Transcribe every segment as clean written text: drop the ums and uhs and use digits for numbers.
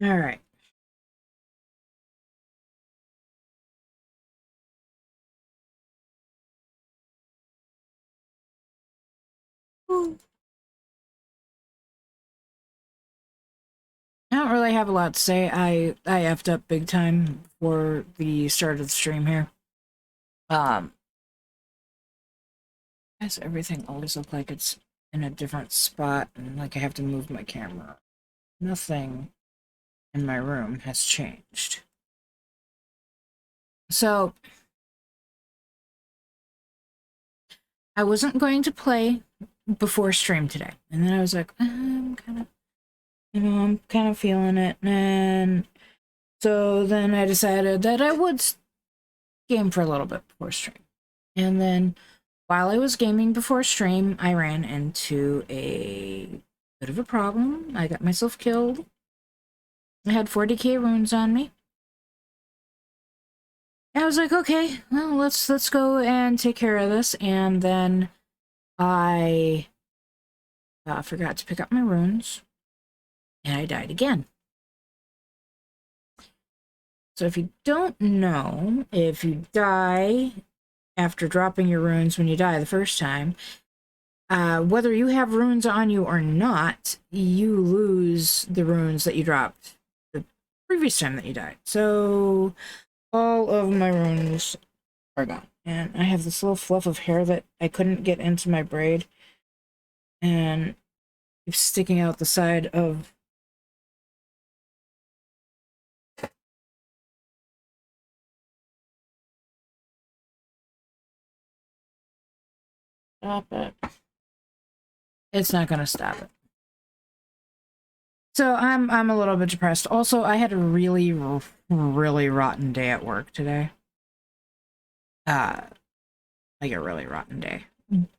All right. Ooh. I don't really have a lot to say. I effed up big time for the start of the stream here. Um, Does everything always look like it's in a different spot and like I have to move my camera? Nothing in my room has changed. So I wasn't going to play before stream today, and then I was like, I'm kind of feeling it, and so then I decided that I would game for a little bit before stream, and then while I was gaming before stream, I ran into a bit of a problem. I got myself killed. I had 40k runes on me. I was like, okay, well, let's go and take care of this, and then I forgot to pick up my runes, and I died again. So if you don't know, if you die after dropping your runes when you die the first time, whether you have runes on you or not, you lose the runes that you dropped the previous time that you died. So all of my runes are gone. And I have this little fluff of hair that I couldn't get into my braid, and it's sticking out the side of... Stop it. It's not gonna stop it. So I'm a little bit depressed. Also, I had a really rotten day at work today. Like a really rotten day.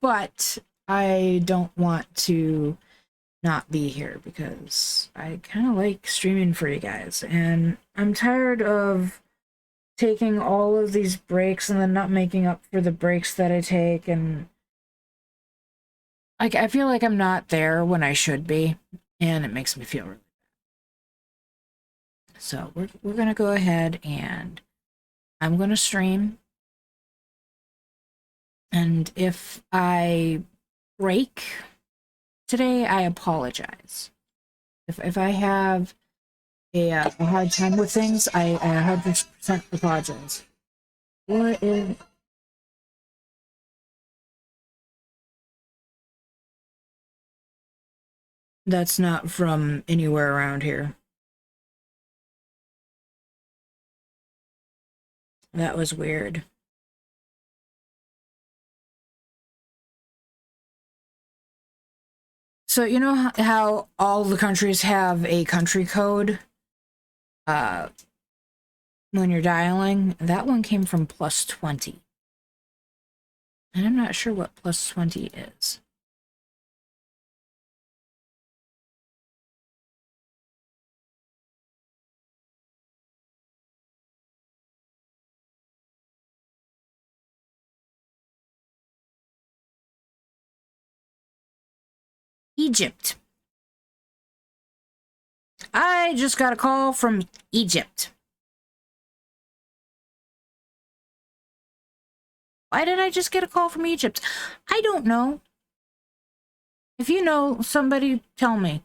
But I don't want to not be here because I kind of like streaming for you guys, and I'm tired of taking all of these breaks and then not making up for the breaks that I take, and like I feel like I'm not there when I should be, and it makes me feel really... So we're gonna go ahead and I'm gonna stream, and if I break today, I apologize. If I have a hard time with things, I 100% apologize. What is... That's not from anywhere around here. That was weird. So you know how all the countries have a country code uh when you're dialing? That one came from +20. And I'm not sure what +20 is. Egypt. I just got a call from Egypt. Why did I just get a call from Egypt? I don't know. If you know, somebody tell me.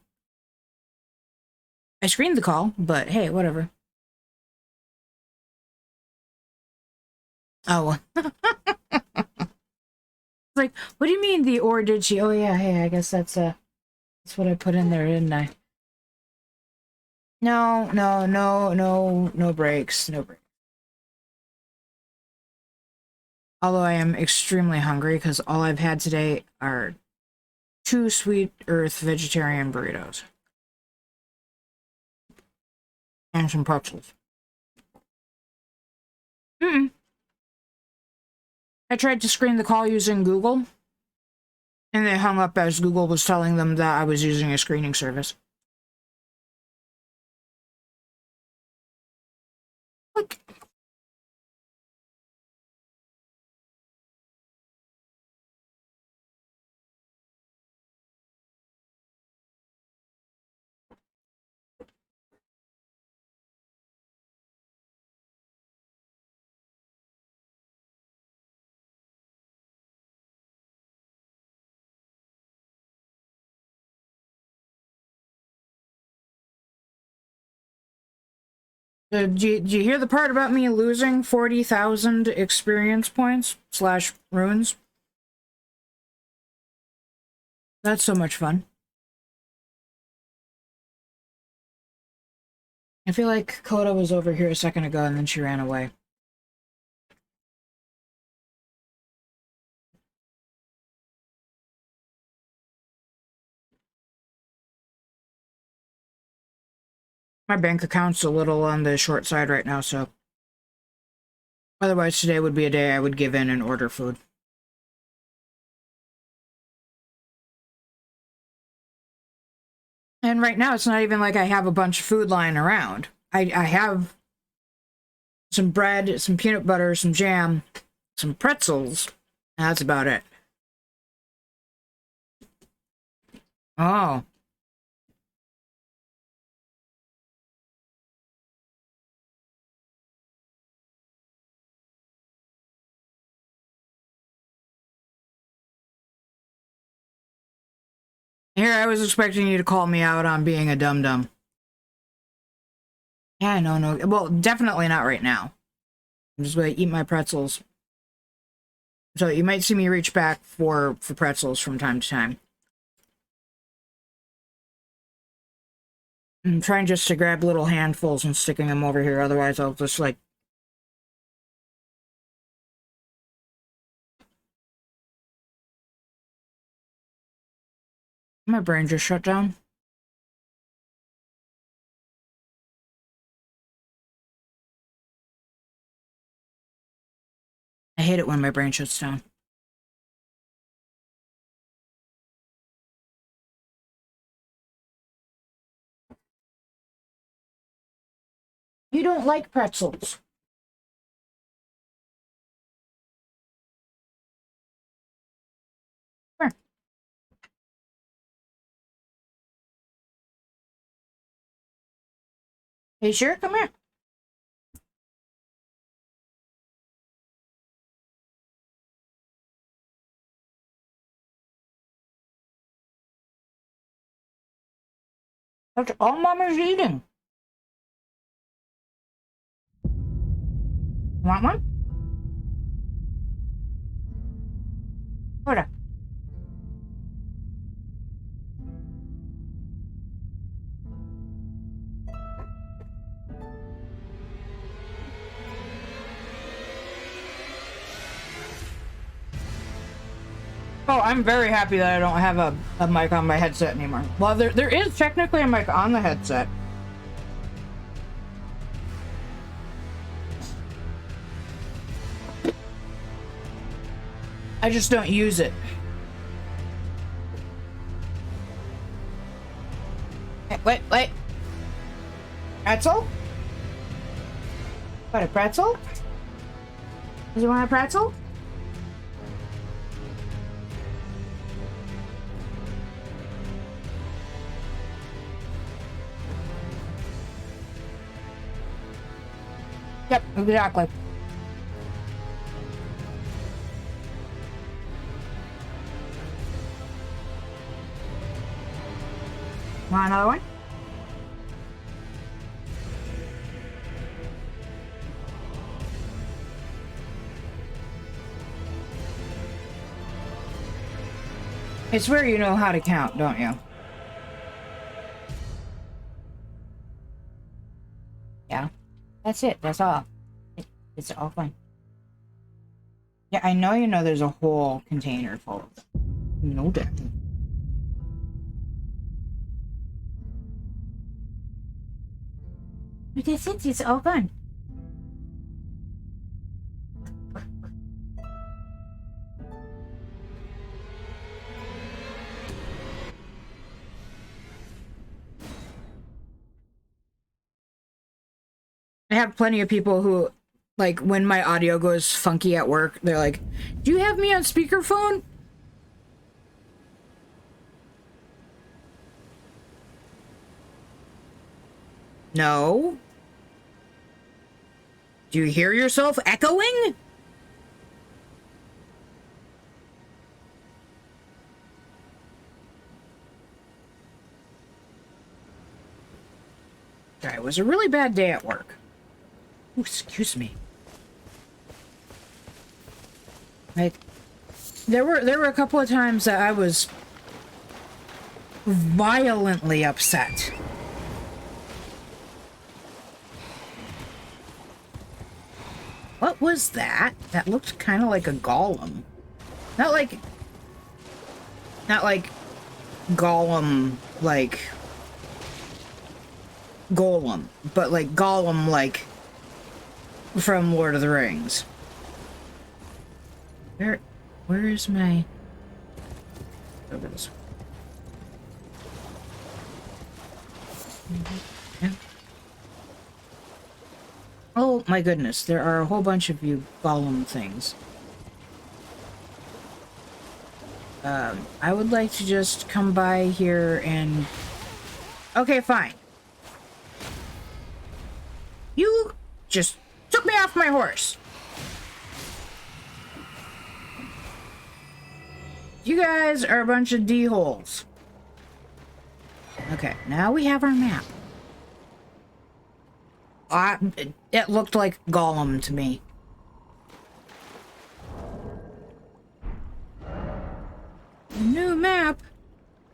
I screened the call, but hey, whatever. Oh. Like, what do you mean the or did she? Oh yeah, hey, I guess that's what I put in there, didn't I? No, no breaks, no breaks. Although I am extremely hungry because all I've had today are 2 Sweet Earth vegetarian burritos. And some pretzels. Mm-mm. I tried to screen the call using Google, and they hung up as Google was telling them that I was using a screening service. Like, Did you hear the part about me losing 40,000 experience points / runes? That's so much fun. I feel like Coda was over here a second ago and then she ran away. My bank account's a little on the short side right now, so... Otherwise, today would be a day I would give in and order food. And right now, it's not even like I have a bunch of food lying around. I have some bread, some peanut butter, some jam, some pretzels. That's about it. Oh. Here, I was expecting you to call me out on being a dum-dum. Yeah, no. Well, definitely not right now. I'm just going to eat my pretzels. So you might see me reach back for pretzels from time to time. I'm trying just to grab little handfuls and sticking them over here, otherwise I'll just, like... My brain just shut down. I hate it when my brain shuts down. You don't like pretzels. Come here. Hey, sure? Come here. That's all Mama's eating. Want one? Hold on. Oh, I'm very happy that I don't have a mic on my headset anymore. Well, there is technically a mic on the headset. I just don't use it. Hey, wait. Pretzel? What, a pretzel? Does you want a pretzel? Yep, exactly. Want another one? I swear you know how to count, don't you? Yeah. That's it. That's all. It's all fine. Yeah, I know you know there's a whole container full of it. No doubt. But that's it. It's all gone. I have plenty of people who, like, when my audio goes funky at work, they're like, do you have me on speakerphone? No. Do you hear yourself echoing? It was a really bad day at work. Ooh, excuse me. Like, there were a couple of times that I was violently upset. What was that? That looked kind of like a golem. Not like golem like golem, but like golem like from Lord of the Rings. Where is my... Over this way. Yeah. Oh my goodness, there are a whole bunch of you golem things. I would like to just come by here and... Okay, fine. You just took me off my horse. You guys are a bunch of D-holes. Okay, now we have our map. It looked like Gollum to me. A new map?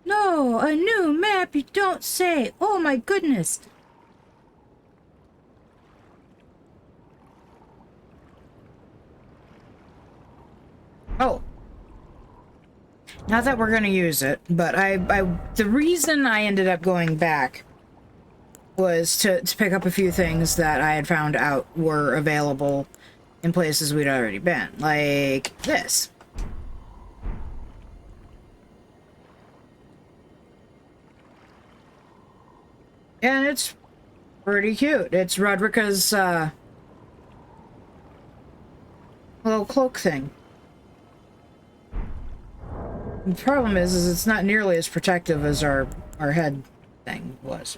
No, a new map, you don't say. Oh my goodness. Oh. Not that we're gonna use it, but the reason I ended up going back was to pick up a few things that I had found out were available in places we'd already been. Like this. And it's pretty cute. It's Rodrika's, little cloak thing. The problem is it's not nearly as protective as our head thing was.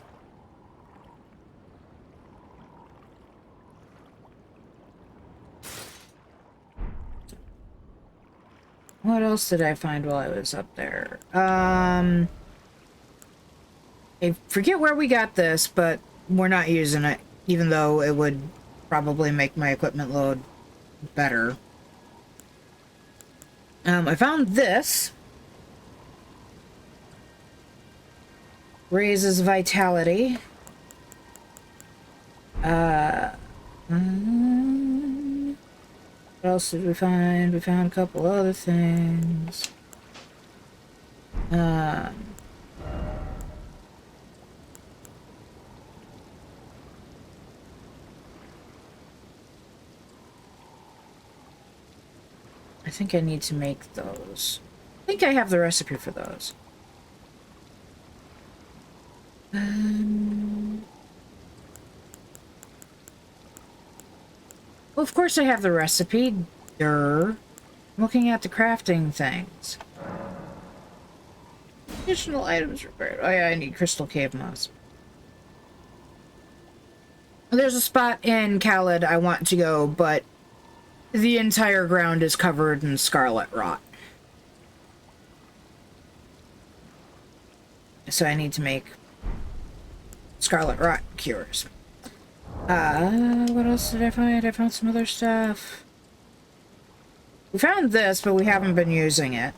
What else did I find while I was up there? I forget where we got this, but we're not using it, even though it would probably make my equipment load better. I found this. Raises vitality. What else did we find? We found a couple other things. I think I need to make those. I think I have the recipe for those. Well, of course I have the recipe. Durr. I'm looking at the crafting things. Additional items repaired. Oh yeah, I need crystal cave moss. There's a spot in Khaled I want to go, but the entire ground is covered in scarlet rot. So I need to make scarlet rot cures. What else did I find? I found some other stuff. We found this, but we haven't been using it.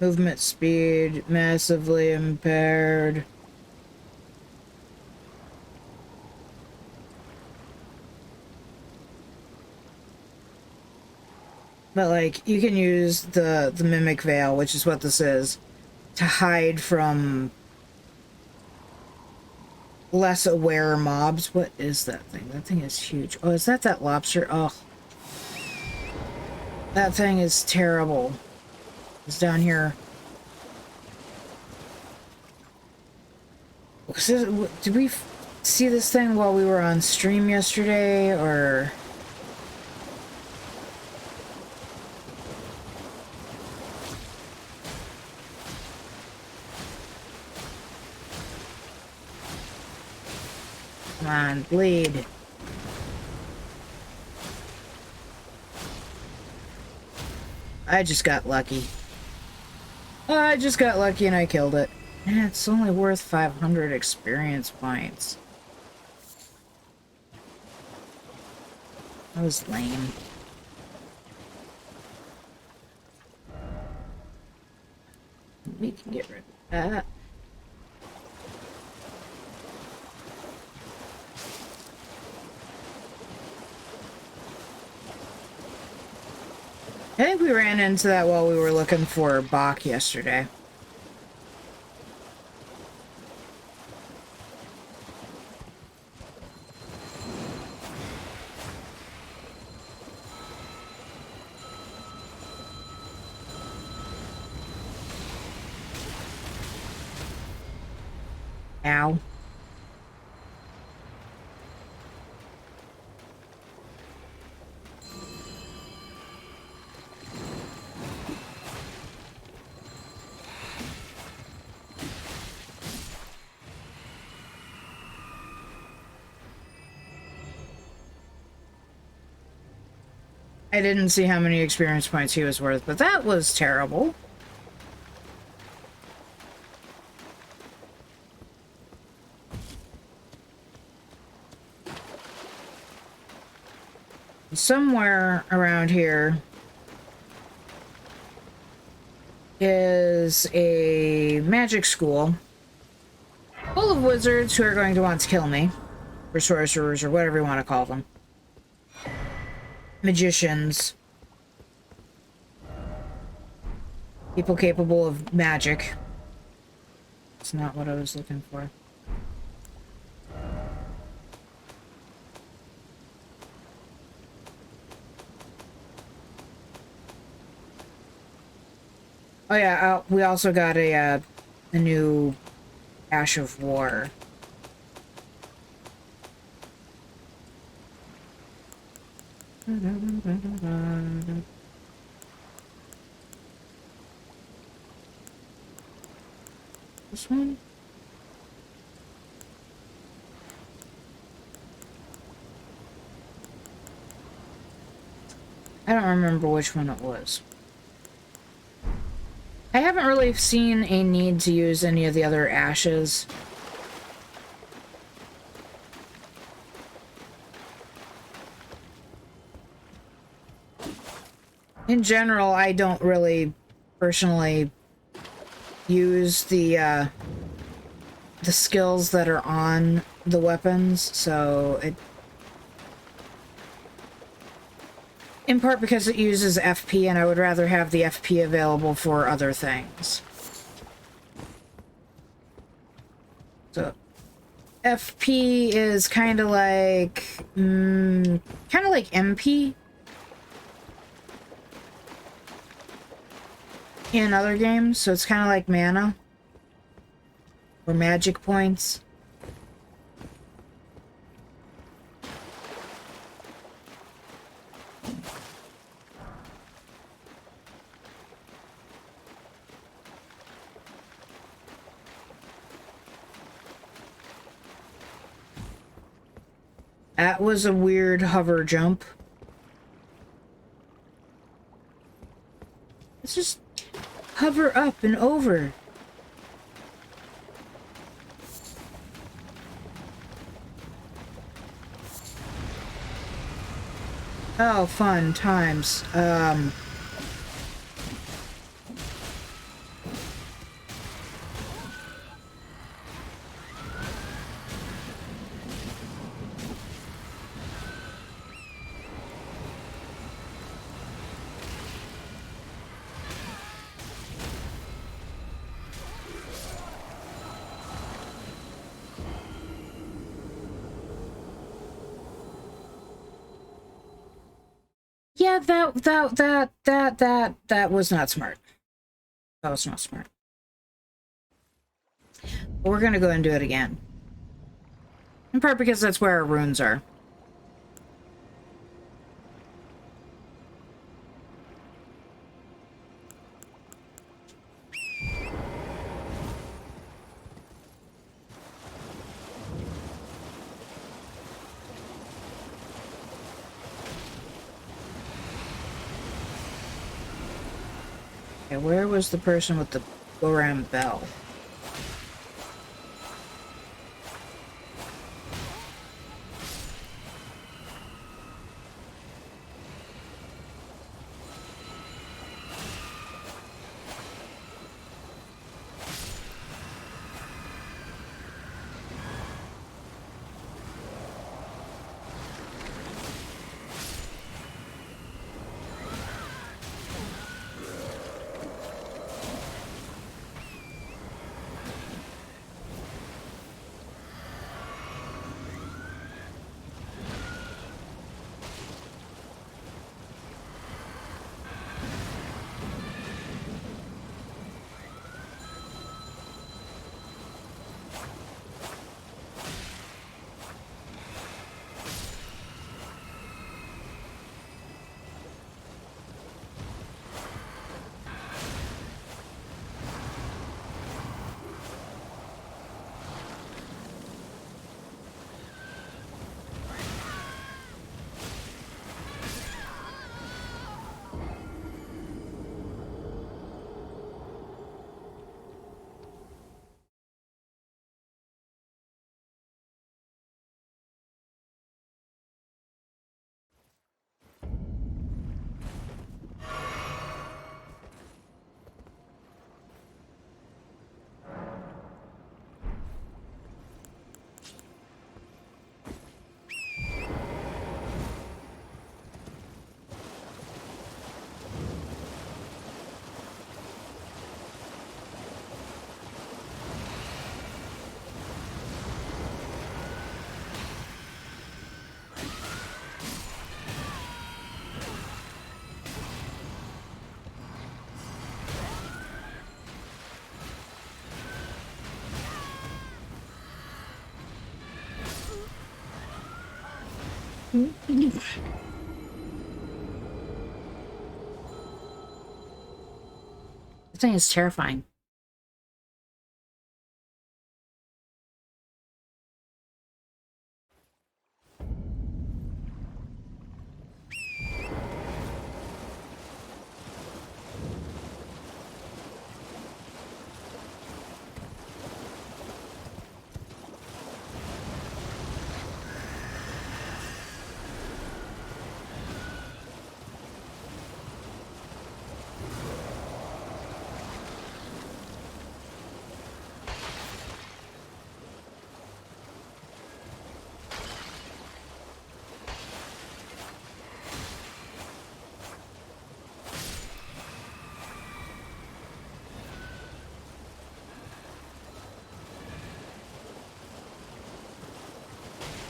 Movement speed massively impaired. But like, you can use the mimic veil, which is what this is, to hide from less aware mobs. What is that thing? That thing is huge. Oh, is that lobster? Oh. That thing is terrible. It's down here. Did we see this thing while we were on stream yesterday, or... Come on, bleed. I just got lucky. I just got lucky and I killed it. And it's only worth 500 experience points. That was lame. We can get rid of that. I think we ran into that while we were looking for Bach yesterday. Ow. I didn't see how many experience points he was worth, but that was terrible. Somewhere around here is a magic school full of wizards who are going to want to kill me, or sorcerers, or whatever you want to call them. Magicians. People capable of magic. It's not what I was looking for. Oh yeah, we also got a new Ash of War. This one? I don't remember which one it was. I haven't really seen a need to use any of the other ashes. In general, I don't really personally use the skills that are on the weapons, so it... In part because it uses FP, and I would rather have the FP available for other things. So, FP is kind of like MP in other games. So it's kind of like mana or magic points. That was a weird hover jump. Let's just hover up and over. Oh, fun times. Yeah, that was not smart. That was not smart. But we're gonna go and do it again. In part because that's where our runes are. Okay, where was the person with the go-around bell? This thing is terrifying.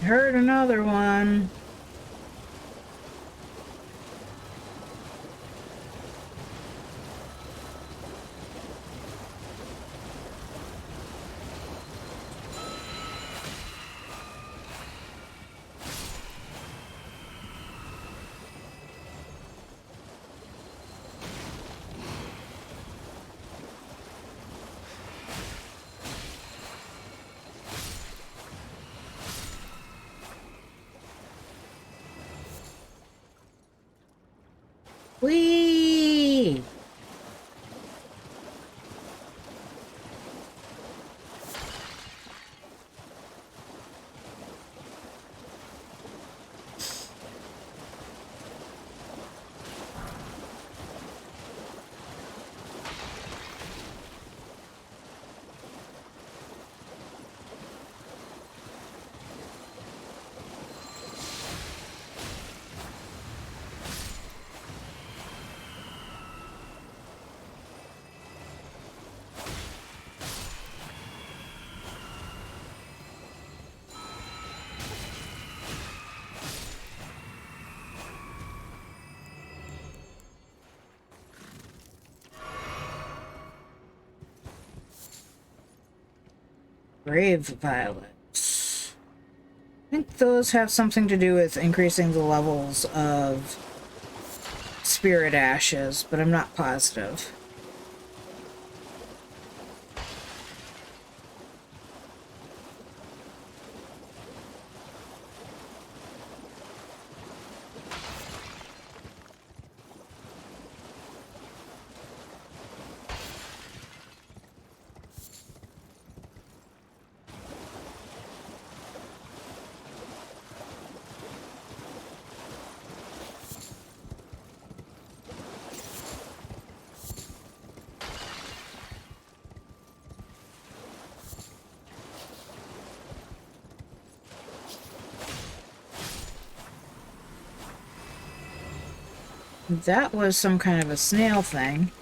Heard another one. Whee! Grave violets. I think those have something to do with increasing the levels of spirit ashes, but I'm not positive. that was some kind of a snail thing.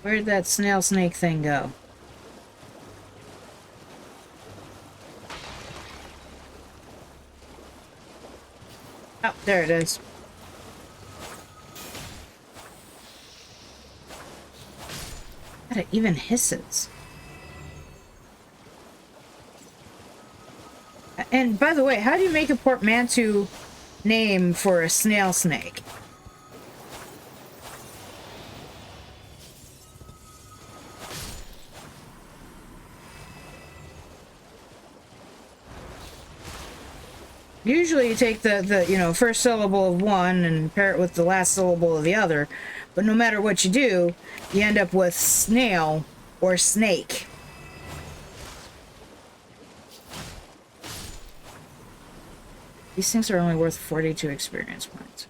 Where'd that snail snake thing go? Oh, there it is. God, it even hisses. And by the way, how do you make a portmanteau name for a snail snake? Usually you take the you know, first syllable of one and pair it with the last syllable of the other, but no matter what you do, you end up with snail or snake. These things are only worth 42 experience points.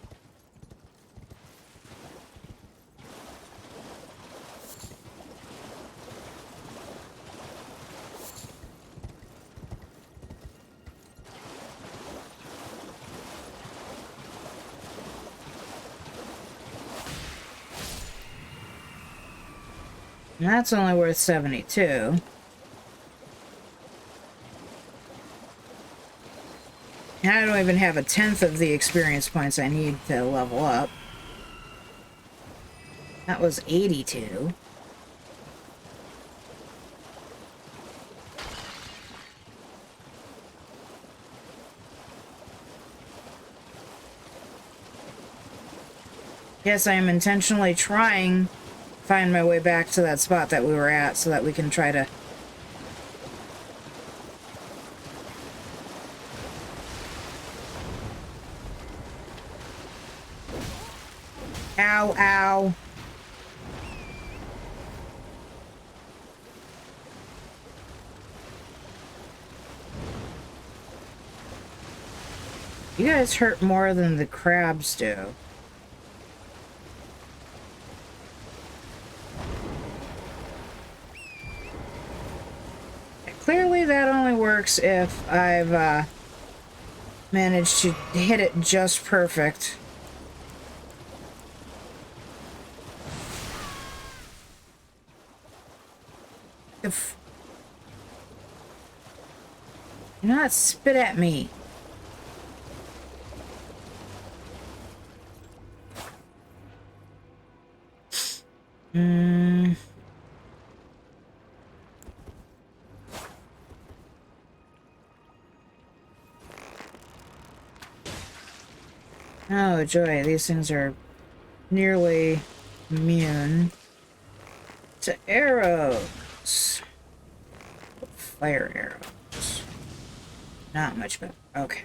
And that's only worth 72. And I don't even have a tenth of the experience points I need to level up. That was 82. Yes, I am intentionally trying to find my way back to that spot that we were at so that we can try to... Ow, ow. You guys hurt more than the crabs do. Clearly that only works if I've managed to hit it just perfect. Do not spit at me. Oh joy, these things are nearly immune to arrows. Fire arrows. Not much better. Okay.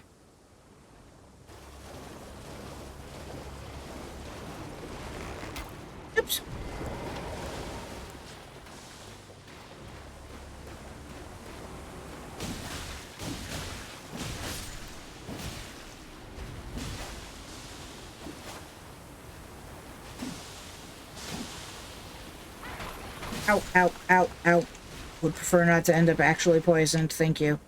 Oops. Ow, ow, ow, ow. Would prefer not to end up actually poisoned, thank you.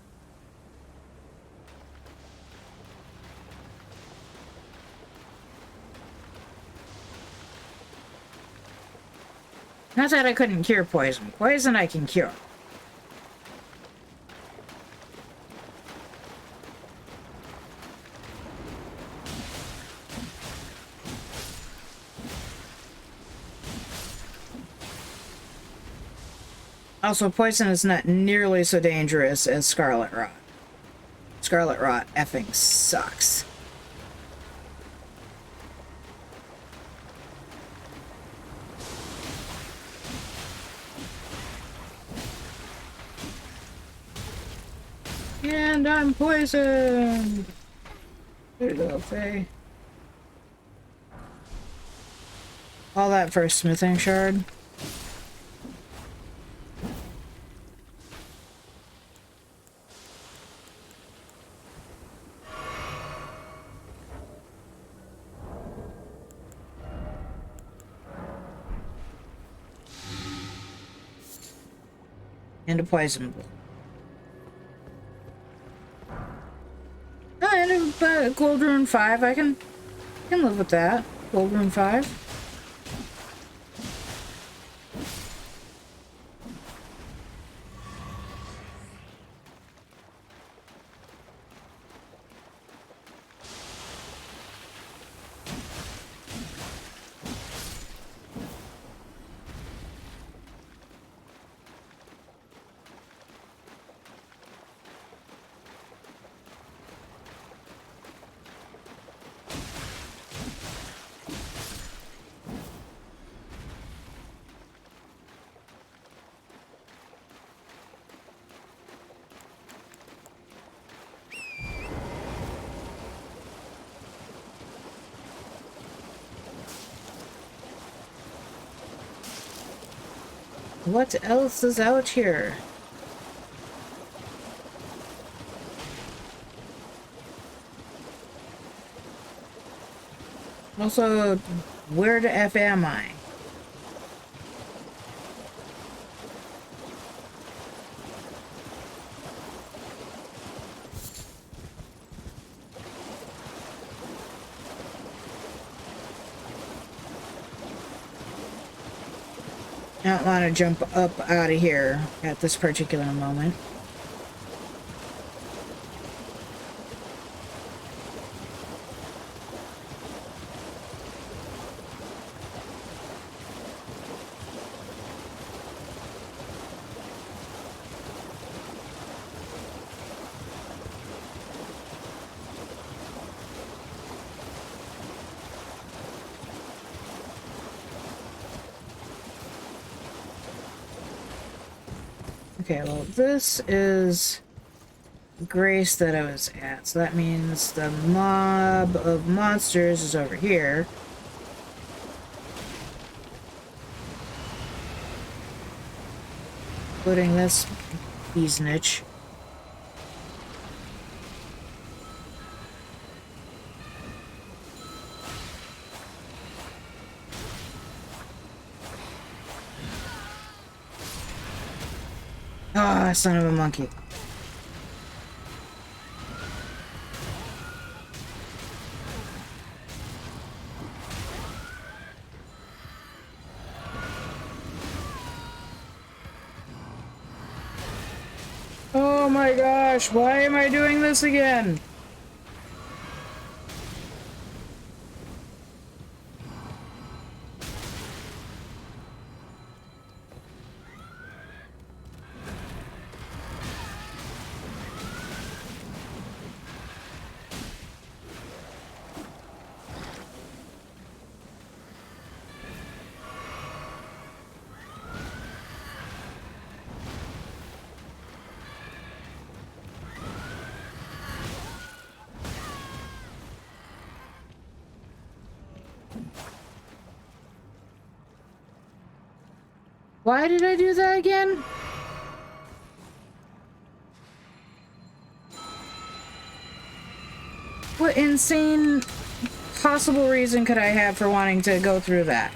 Not that I couldn't cure poison. Poison I can cure. Also, poison is not nearly so dangerous as Scarlet Rot. Scarlet Rot effing sucks. And I'm poisoned! There you go, Faye. All that for a smithing shard. And a poison blue. Oh, and a gold rune 5. I can live with that. Gold rune 5. What else is out here? Also, where the F am I? I don't want to jump up out of here at this particular moment. Okay, well, this is Grace that I was at, so that means the mob of monsters is over here. Including this bee's niche. Ah, son of a monkey. Oh my gosh, why am I doing this again? Why did I do that again? What insane possible reason could I have for wanting to go through that?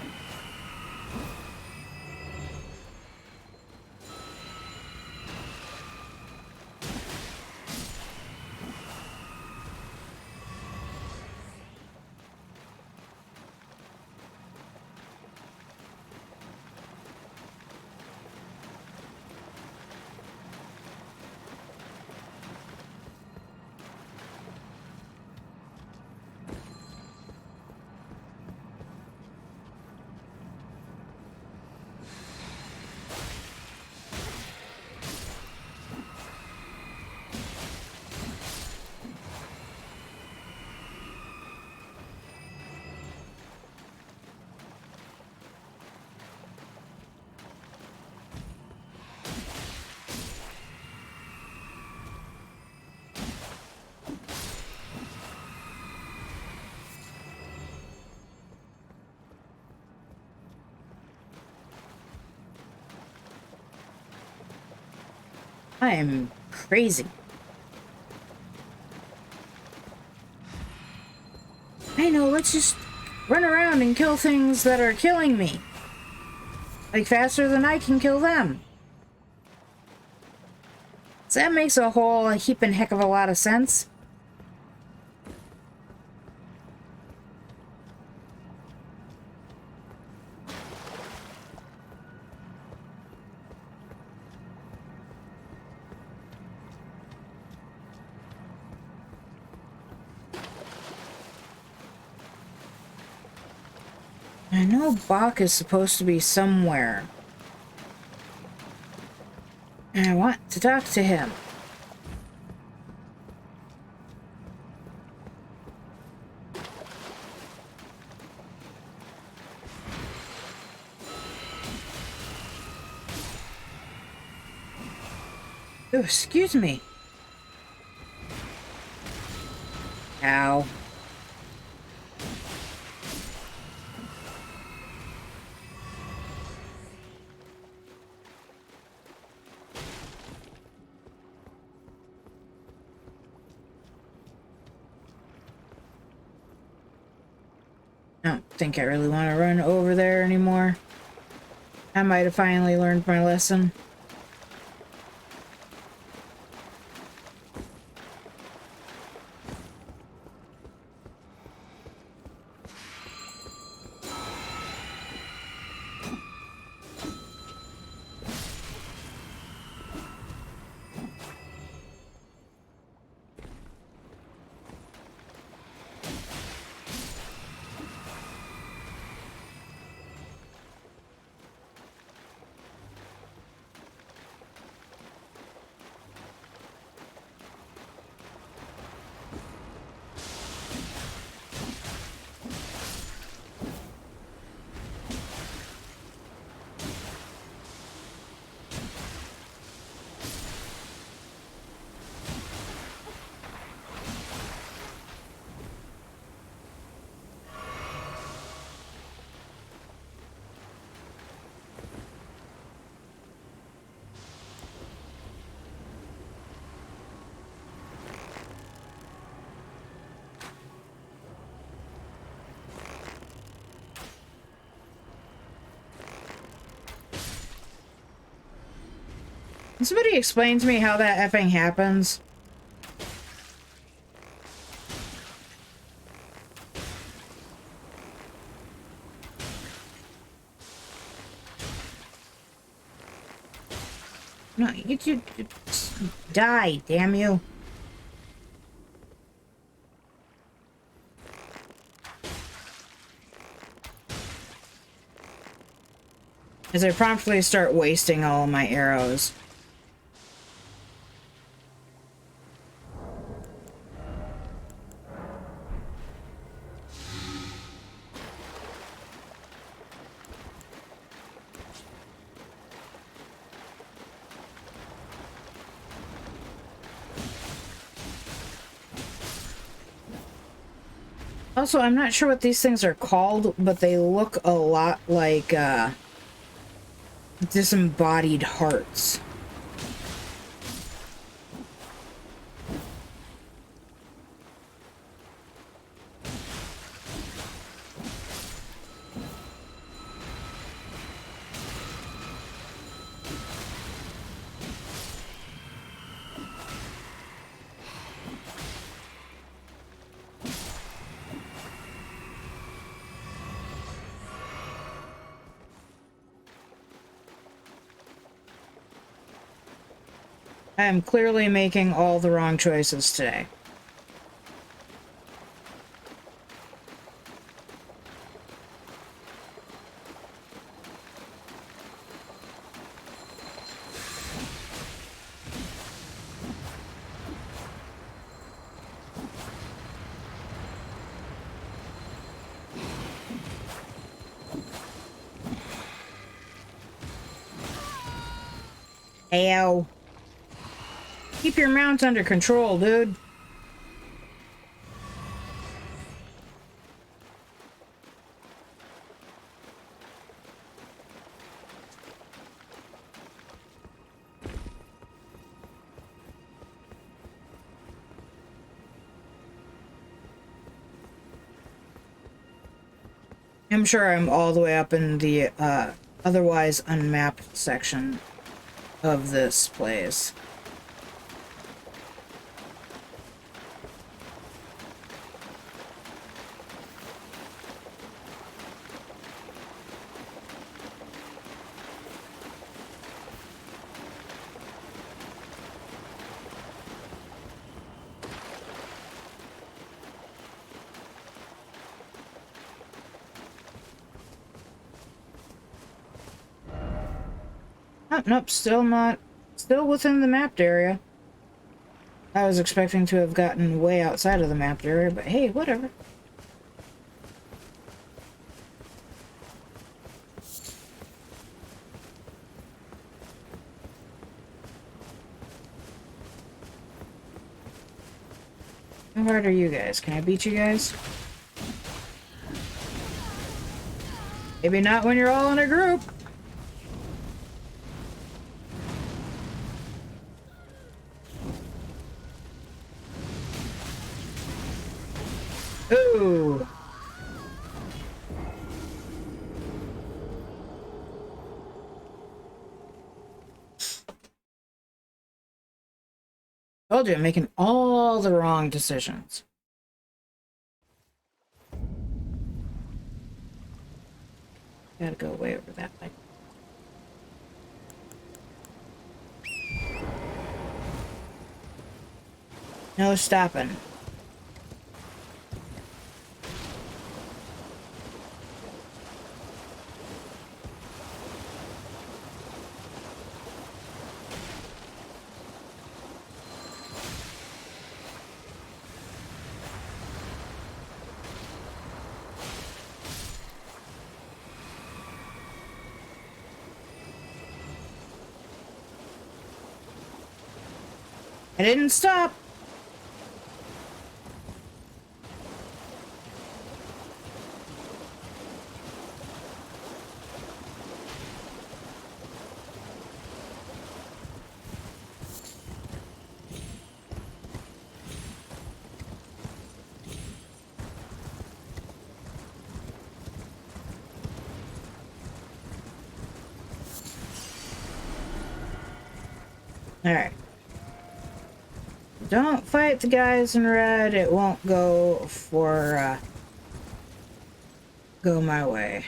I am crazy. I know, let's just run around and kill things that are killing me. Like, faster than I can kill them. So that makes a whole heaping heck of a lot of sense. I know Bach is supposed to be somewhere. And I want to talk to him. Oh, excuse me. Ow. I don't think I really want to run over there anymore. I might have finally learned my lesson. Can somebody explain to me how that effing happens? No, you die, damn you. As I promptly start wasting all of my arrows. Also, I'm not sure what these things are called, but they look a lot like, disembodied hearts. I am clearly making all the wrong choices today. Ow. Keep your mount under control, dude. I'm sure I'm all the way up in the otherwise unmapped section of this place. Oh, nope, still not. Still within the mapped area. I was expecting to have gotten way outside of the mapped area, but hey, whatever. How hard are you guys? Can I beat you guys? Maybe not when you're all in a group. Ooh. Told you, I'm making all the wrong decisions. Gotta go way over that way. No stopping. I didn't stop. Alright. Don't fight the guys in red. It won't go for, go my way.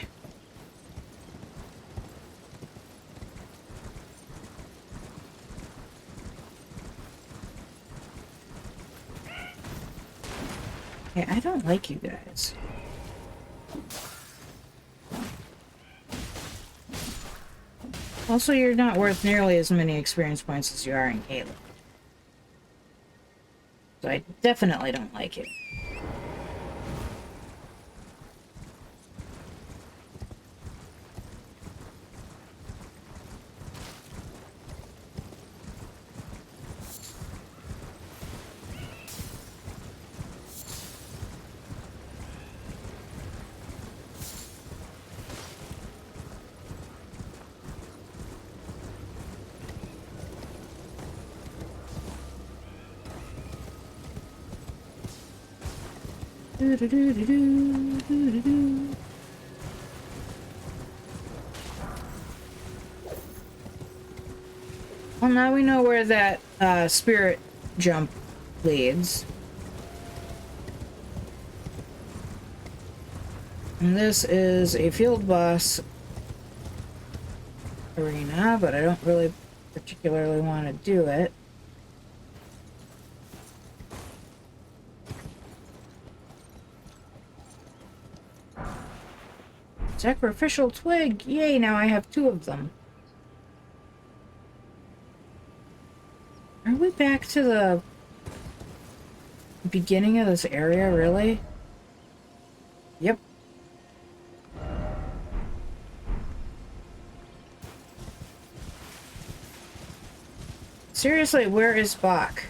Hey, I don't like you guys. Also, you're not worth nearly as many experience points as you are in Halo. So I definitely don't like it. Well, now we know where that spirit jump leads. And this is a field boss arena, but I don't really particularly want to do it. Sacrificial twig! Yay, now I have 2 of them. Are we back to the beginning of this area, really? Yep. Seriously, where is Bach?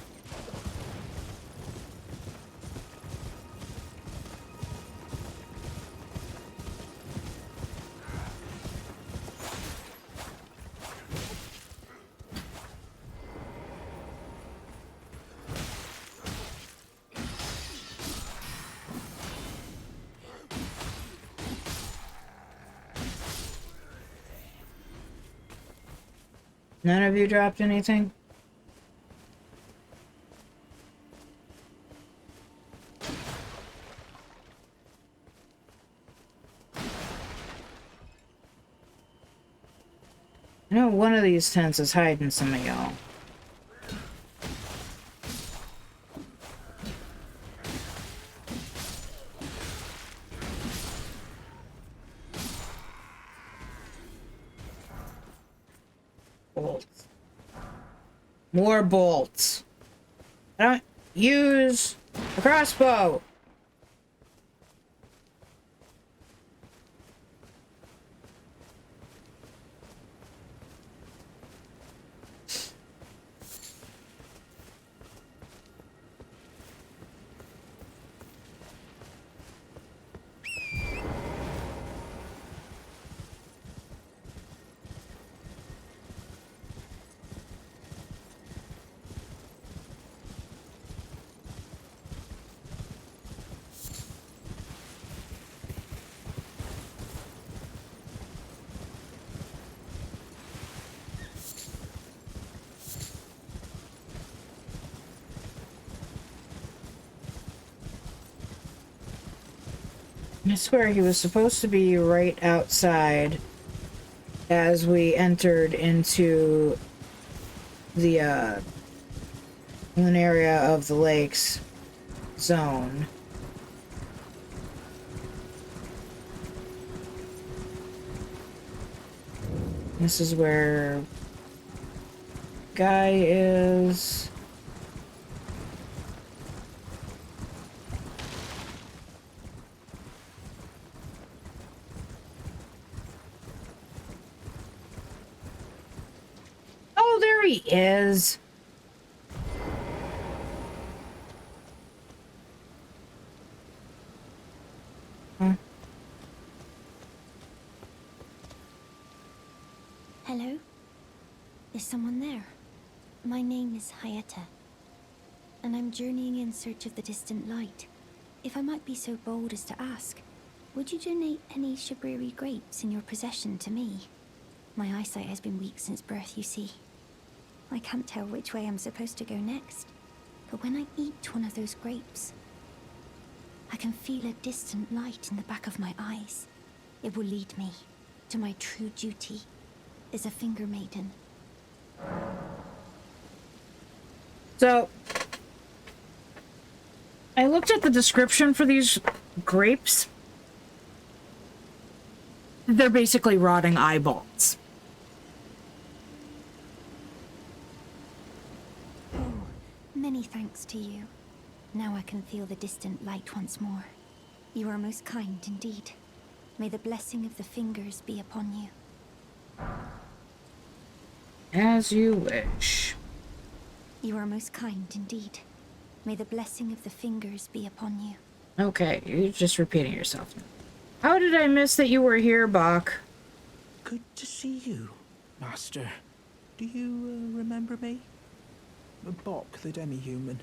None of you dropped anything? I know one of these tents is hiding some of y'all. Bolts. More bolts. I don't use a crossbow. I swear he was supposed to be right outside as we entered into the inland area of the lakes zone. This is where guy is. Oh, there he is. Huh? Hello? Is someone there? My name is Hayata, and I'm journeying in search of the distant light. If I might be so bold as to ask, would you donate any Shabriri grapes in your possession to me? My eyesight has been weak since birth, you see. I can't tell which way I'm supposed to go next, but when I eat one of those grapes, I can feel a distant light in the back of my eyes. It will lead me to my true duty as a finger maiden. So, I looked at the description for these grapes. They're basically rotting eyeballs. Oh, many thanks to you. Now I can feel the distant light once more. You are most kind indeed. May the blessing of the fingers be upon you. As you wish. You are most kind indeed. May the blessing of the fingers be upon you. Okay, you're just repeating yourself now. How did I miss that you were here, Bach? Good to see you, Master. Do you remember me? Bok, the demi-human.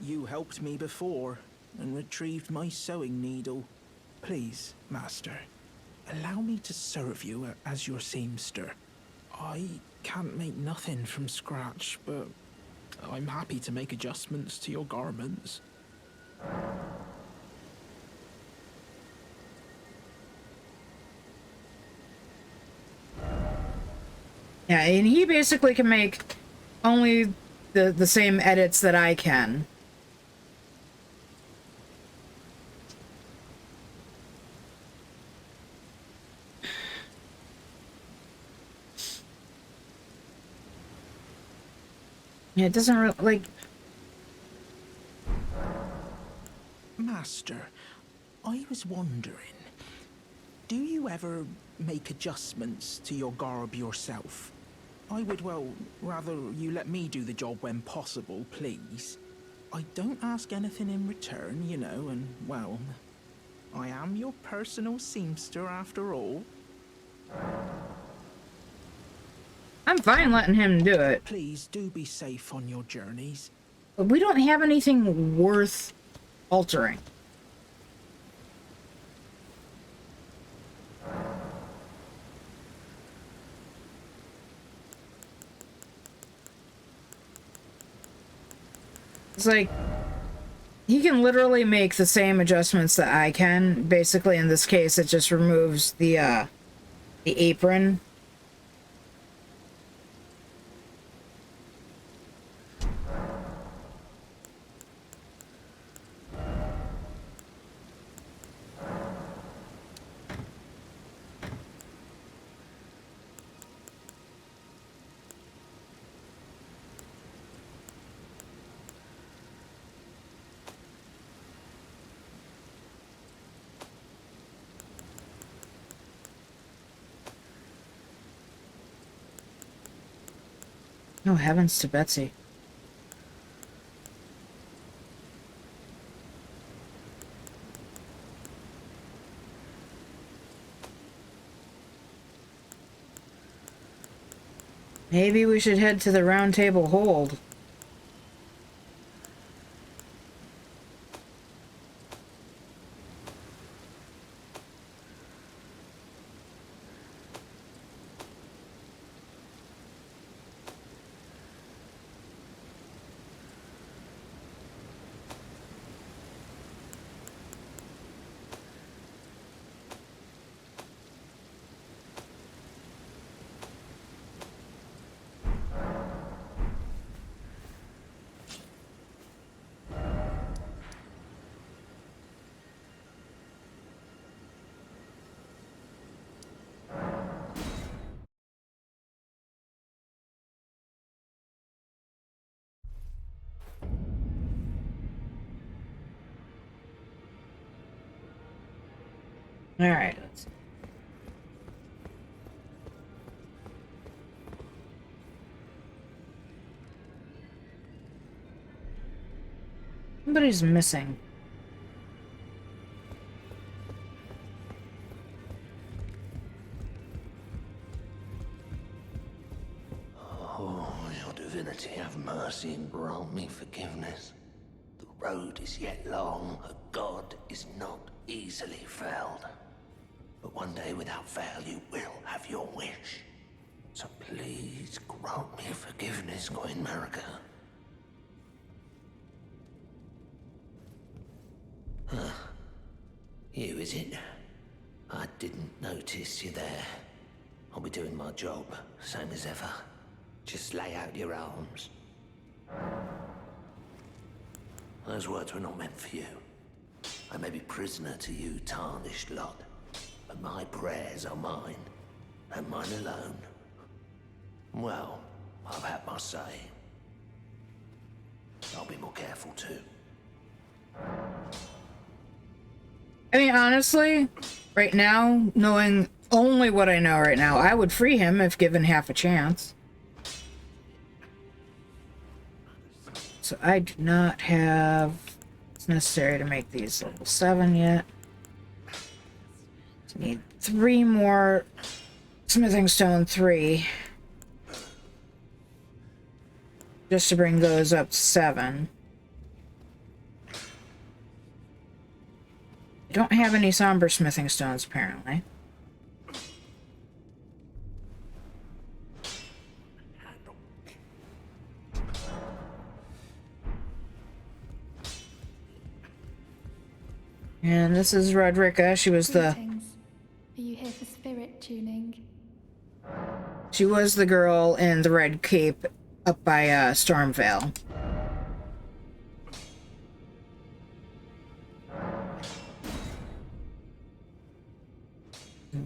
You helped me before and retrieved my sewing needle. Please, Master, allow me to serve you as your seamster. I can't make nothing from scratch, but I'm happy to make adjustments to your garments. Yeah, and he basically can make only the same edits that I can. Yeah, it doesn't really, like... Master, I was wondering, do you ever make adjustments to your garb yourself? I would, well, rather you let me do the job when possible, please. I don't ask anything in return, you know, and, well, I am your personal seamster after all. I'm fine letting him do it. Please do be safe on your journeys. But we don't have anything worth altering. It's like, he can literally make the same adjustments that I can. Basically, in this case, it just removes the apron. Oh, heavens to Betsy. Maybe we should head to the Round Table Hold. Alright, let's see. Somebody's missing. Oh, your divinity, have mercy and grant me forgiveness. The road is yet long, a god is not easily felled. But one day without fail you will have your wish. So please grant me forgiveness, Queen Marika. Huh. You, is it? I didn't notice you there. I'll be doing my job, same as ever. Just lay out your arms. Those words were not meant for you. I may be prisoner to you, tarnished lot, but my prayers are mine, and mine alone. Well, I've had my say. I'll be more careful too. I mean, honestly, right now, knowing only what I know right now, I would free him if given half a chance. So I do not have what's necessary to make these level 7 yet. So I need 3 more smithing stone 3. Just to bring those up to 7. I don't have any somber smithing stones, apparently. And this is Rodrika. She was Greetings. Are you here for spirit tuning? She was the girl in the red cape up by Stormvale.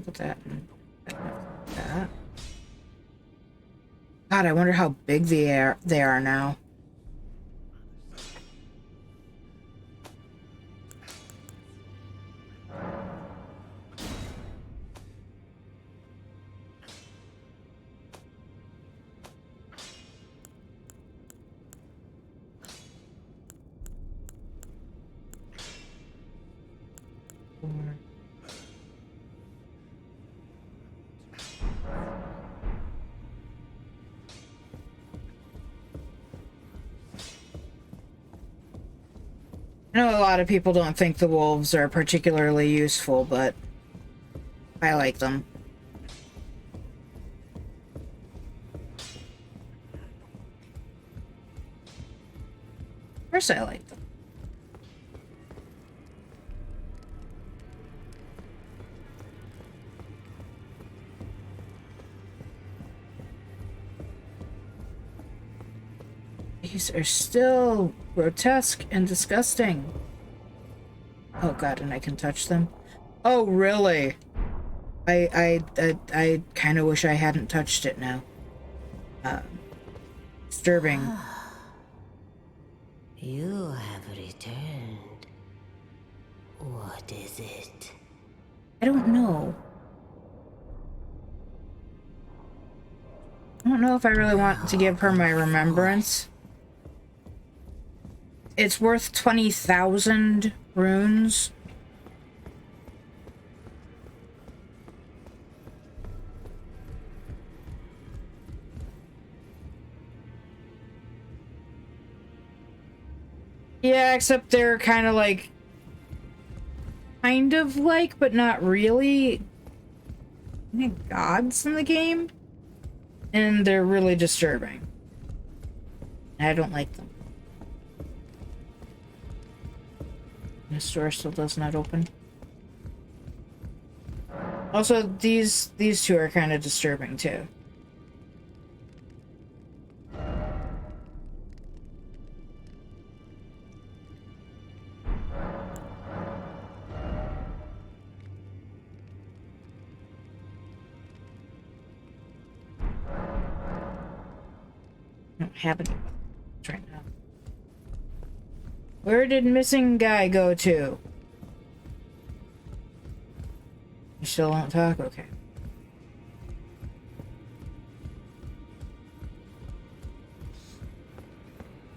Put that in. That. God, I wonder how big they are now. I know a lot of people don't think the wolves are particularly useful, but I like them. Of course I like them. These are still grotesque and disgusting. Oh god, and I can touch them? Oh, really? I kind of wish I hadn't touched it now. Disturbing. You have returned. What is it? I don't know. I don't know if I really want to give her my remembrance. It's worth 20,000 runes. Yeah, except they're kind of like, but not really, I think, gods in the game. And they're really disturbing. I don't like them. The store still does not open. Also, these two are kind of disturbing too. I don't have any weapons right now. Where did missing guy go to? You still don't talk? Okay.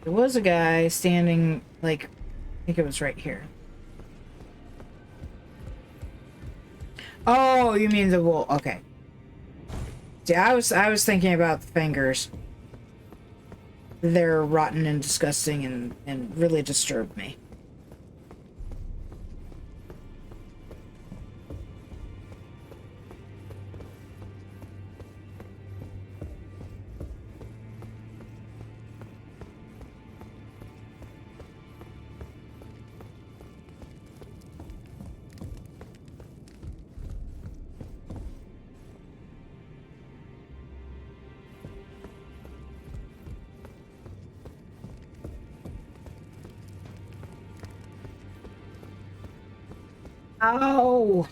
There was a guy standing, like, I think it was right here. Oh, you mean the wolf? Okay. See, I was thinking about the fingers. They're rotten and disgusting and really disturb me. Ow!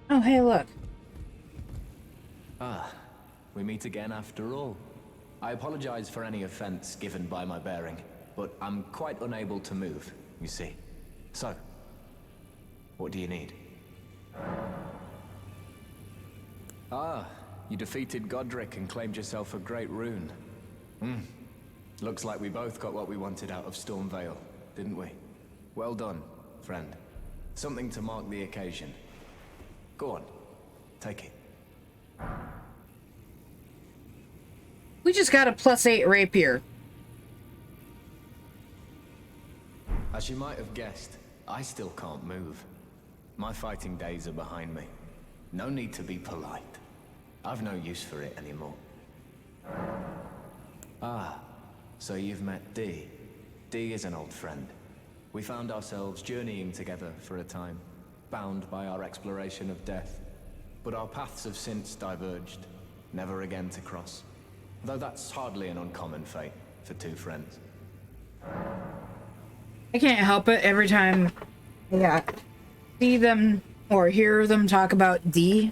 Oh, hey, look. Ah, we meet again after all. I apologize for any offense given by my bearing, but I'm quite unable to move, you see. So, what do you need? Ah, you defeated Godric and claimed yourself a great rune. Looks like we both got what we wanted out of Stormvale, didn't we? Well done, friend. Something to mark the occasion. Go on, take it. We just got a +8 rapier. As you might have guessed, I still can't move. My fighting days are behind me. No need to be polite. I've no use for it anymore. Ah, so you've met Dee. Dee is an old friend. We found ourselves journeying together for a time, bound by our exploration of death. But our paths have since diverged, never again to cross. Though that's hardly an uncommon fate for two friends. I can't help it every time I see them or hear them talk about Dee.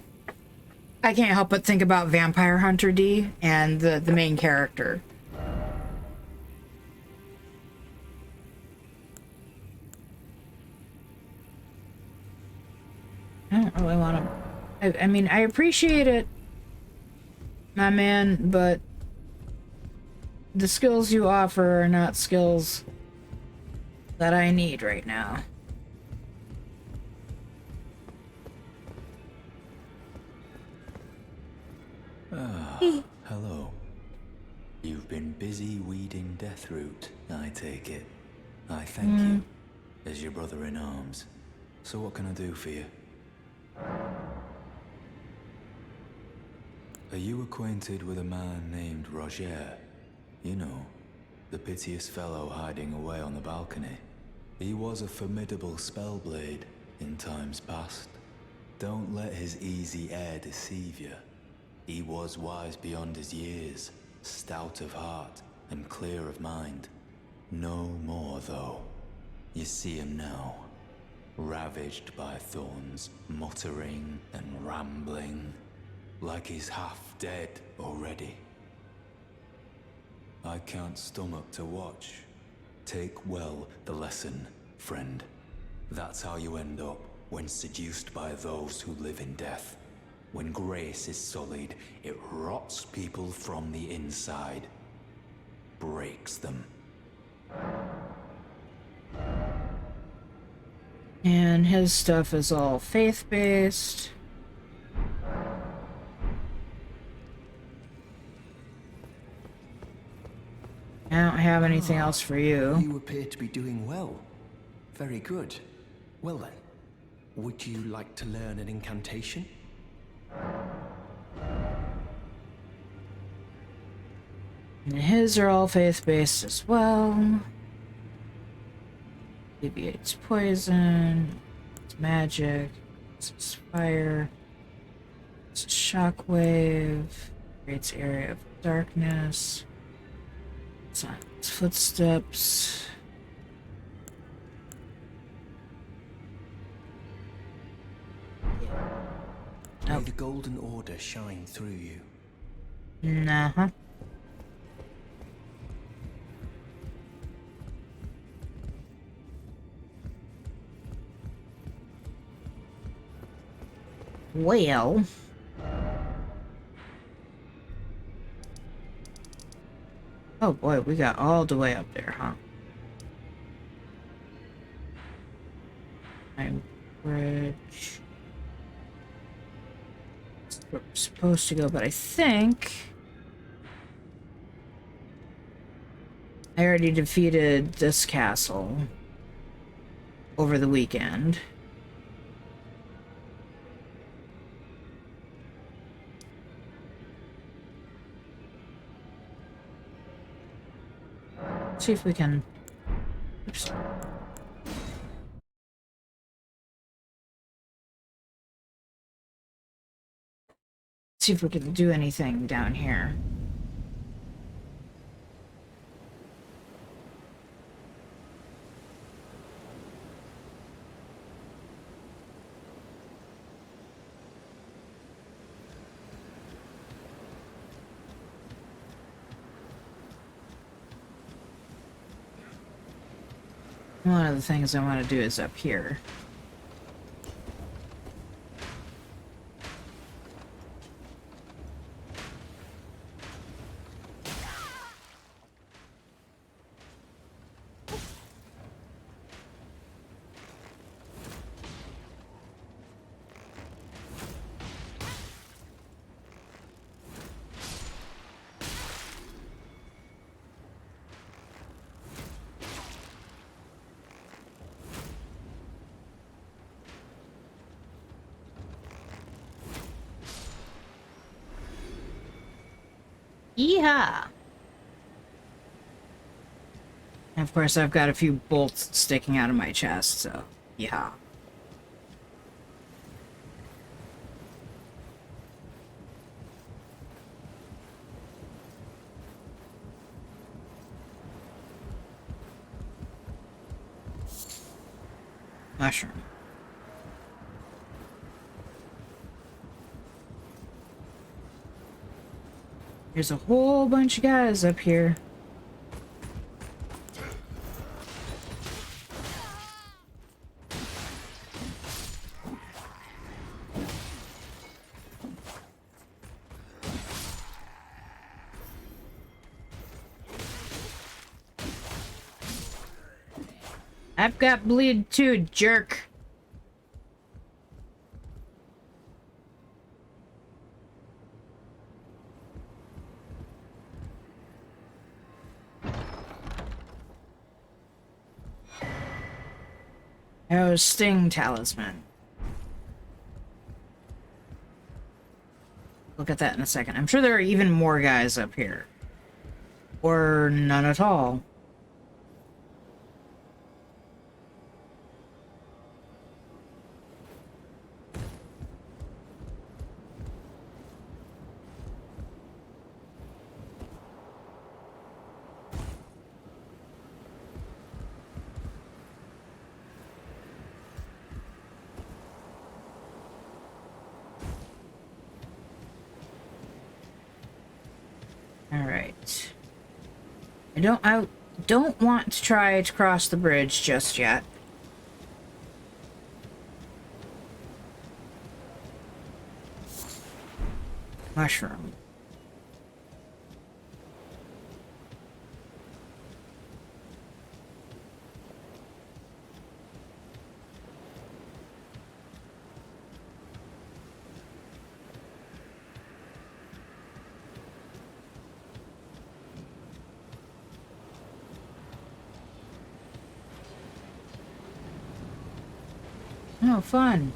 I can't help but think about Vampire Hunter D and the main character. I don't really want to... I mean, I appreciate it, my man, but the skills you offer are not skills that I need right now. Hello. You've been busy weeding Deathroot, I take it. I thank you, as your brother in arms. So what can I do for you? Are you acquainted with a man named Roger? You know, the piteous fellow hiding away on the balcony. He was a formidable spellblade in times past. Don't let his easy air deceive you. He was wise beyond his years, stout of heart and clear of mind. No more, though. You see him now, ravaged by thorns, muttering and rambling, like he's half dead already. I can't stomach to watch. Take well the lesson, friend. That's how you end up when seduced by those who live in death. When grace is sullied, it rots people from the inside. Breaks them. And his stuff is all faith-based. I don't have anything else for you. You appear to be doing well. Very good. Well then, would you like to learn an incantation? And his are all faith-based as well. Alleviates poison. It's magic. It's fire. It's shockwave. Creates area of darkness. Silence footsteps. May the Golden Order shine through you. Nah. Well. Oh boy, we got all the way up there, huh? Bridge. That's where we're supposed to go, but I think I already defeated this castle over the weekend. See if we can. Oops. See if we can do anything down here. One of the things I want to do is up here. Yeehaw! And of course, I've got a few bolts sticking out of my chest, so yeah. Mushroom. There's a whole bunch of guys up here. I've got bleed too, jerk. Oh, Sting Talisman. Look at that in a second. I'm sure there are even more guys up here. Or none at all. I don't want to try to cross the bridge just yet. Mushroom. Oh, fun.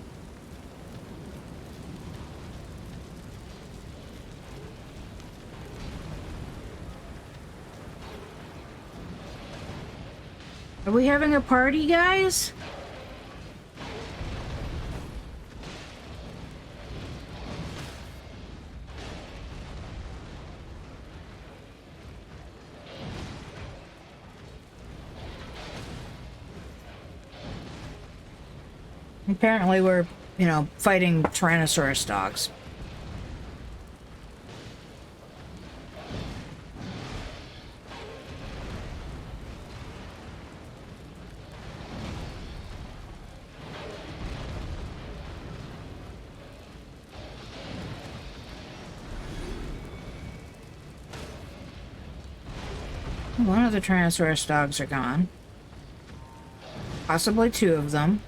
Are we having a party, guys? Apparently we're, fighting Tyrannosaurus dogs. One of the Tyrannosaurus dogs are gone. Possibly two of them.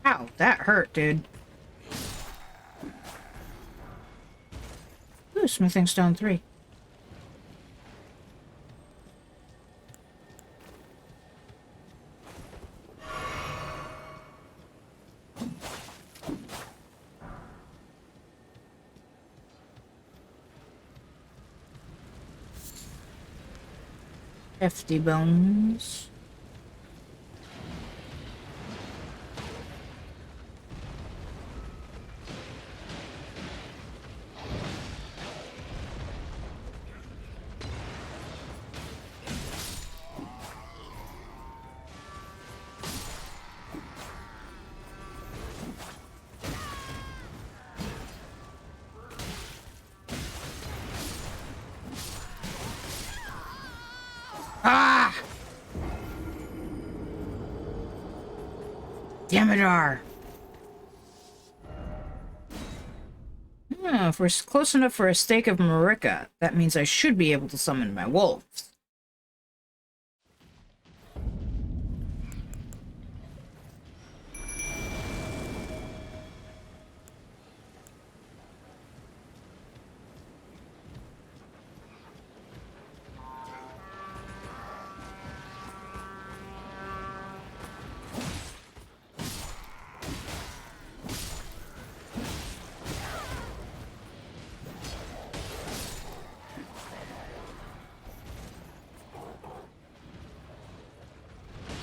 Ow, that hurt, dude. Ooh, smithing stone 3. Hefty bones. Ah! Damodar! If we're close enough for a stake of Marika, that means I should be able to summon my wolves.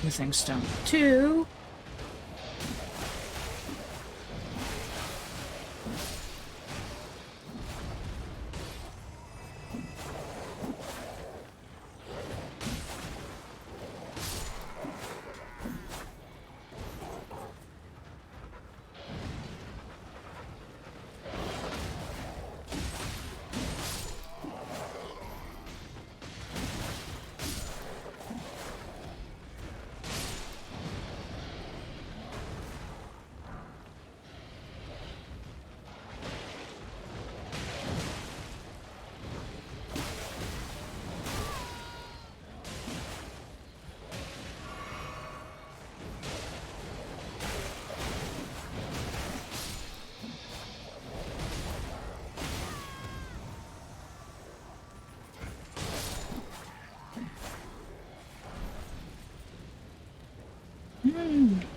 Smithing stone 2.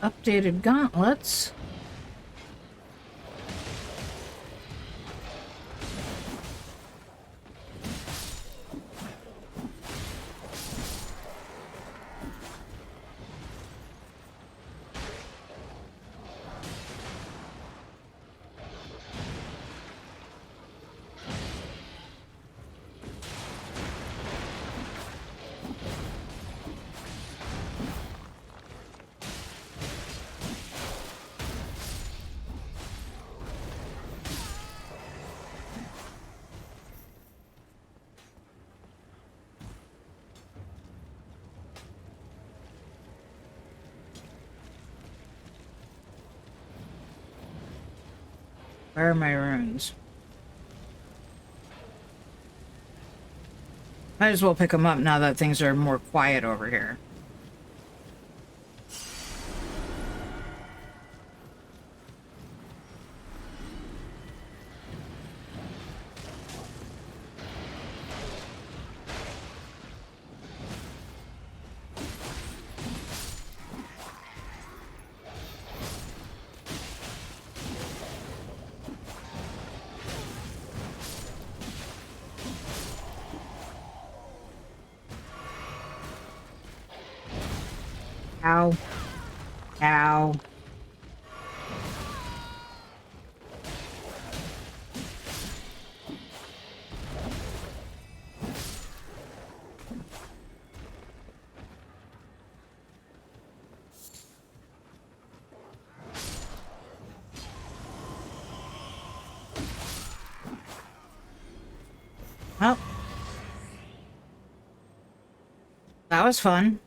updated gauntlets. Where are my runes? Might as well pick them up now that things are more quiet over here. Ow. Ow. Well, that was fun.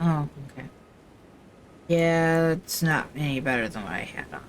Oh, okay. Yeah, it's not any better than what I had on.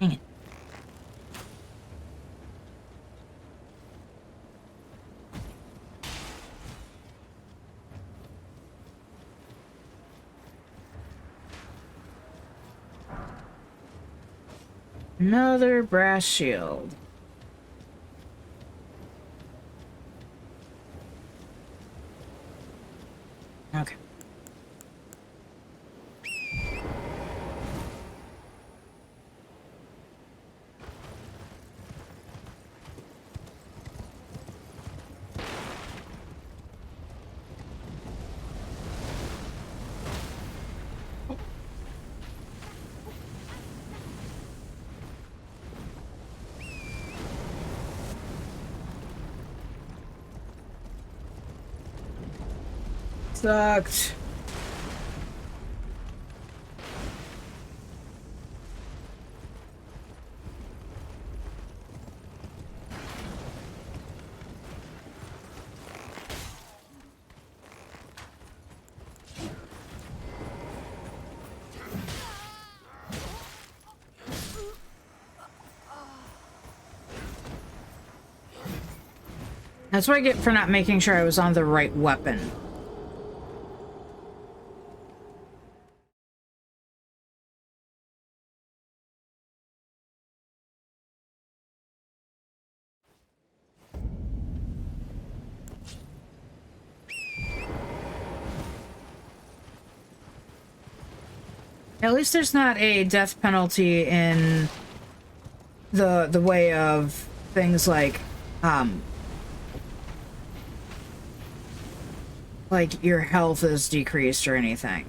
Dang it. Another brass shield. Okay. Sucked. That's what I get for not making sure I was on the right weapon. At least there's not a death penalty in the way of things like your health is decreased or anything.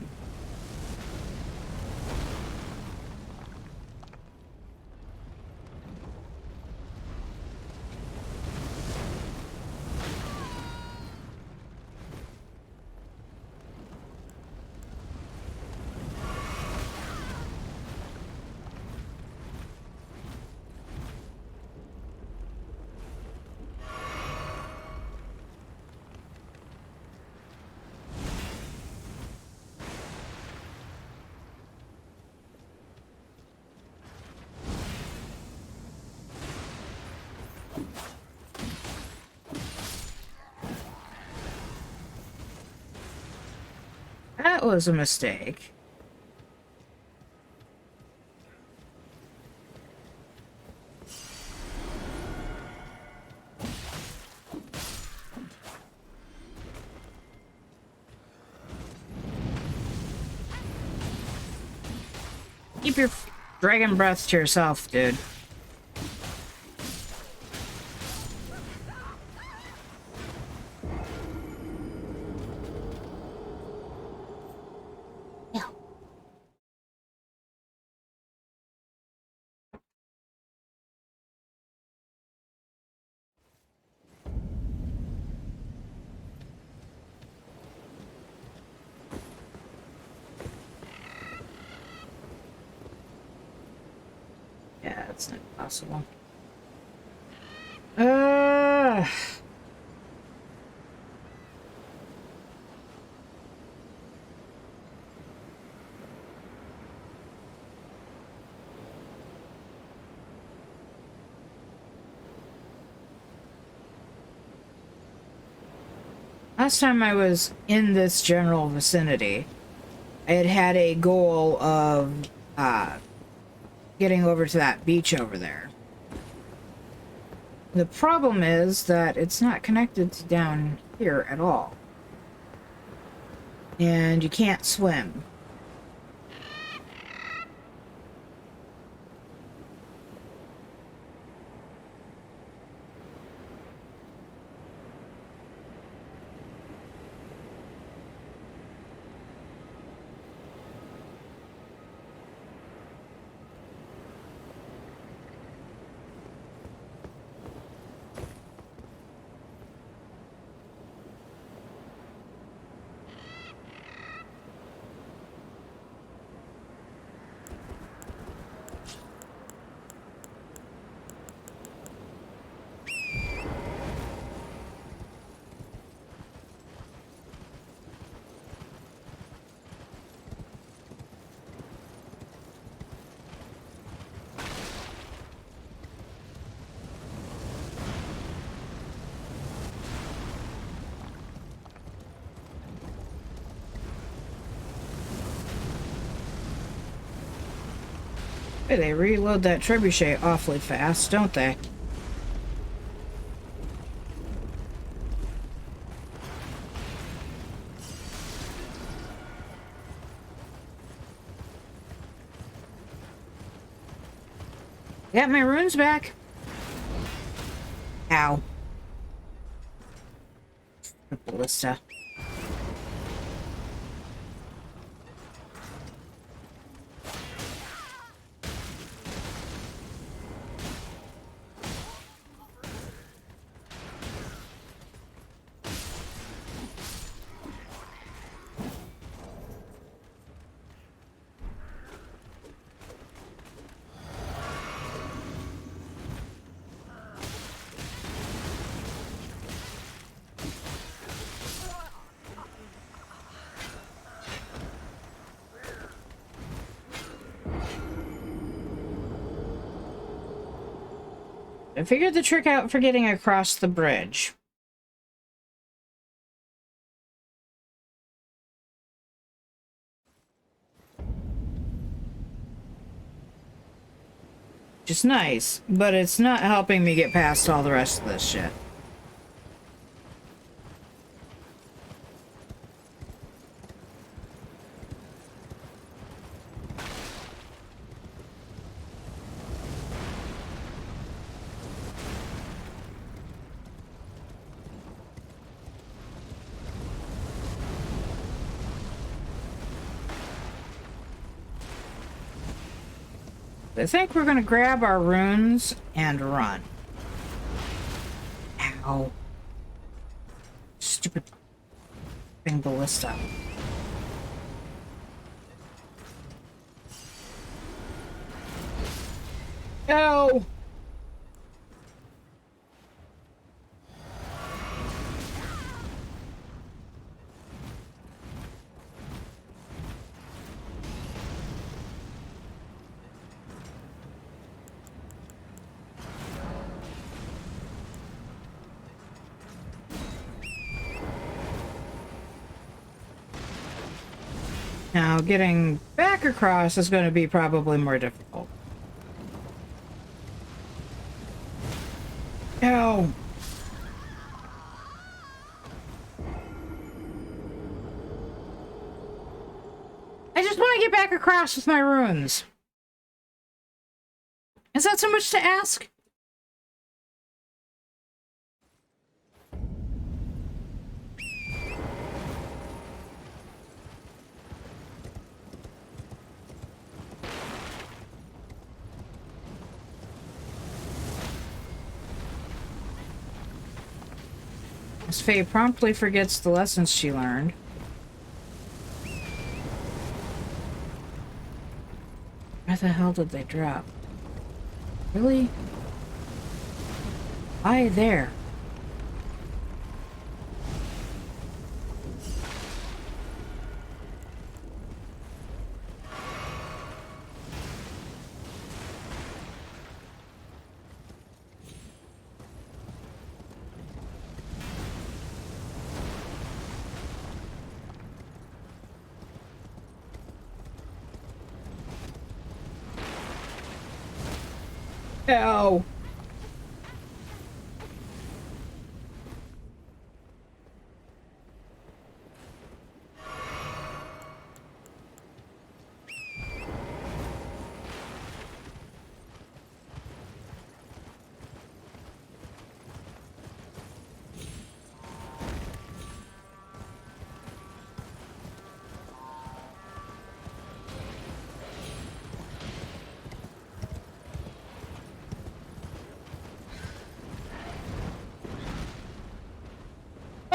That was a mistake. Keep your dragon breath to yourself, dude. Yeah, it's not possible. Last time I was in this general vicinity, I had a goal of getting over to that beach over there. The problem is that it's not connected to down here at all. And you can't swim. Hey, they reload that trebuchet awfully fast, don't they? Got my runes back. Ow. The ballista. I figured the trick out for getting across the bridge. Which is nice, but it's not helping me get past all the rest of this shit. I think we're gonna grab our runes and run. Ow. Stupid thing ballista. No! Now, getting back across is going to be probably more difficult. No! I just want to get back across with my runes. Is that so much to ask? As Faye promptly forgets the lessons she learned. Where the hell did they drop? Really? Why there? Ow.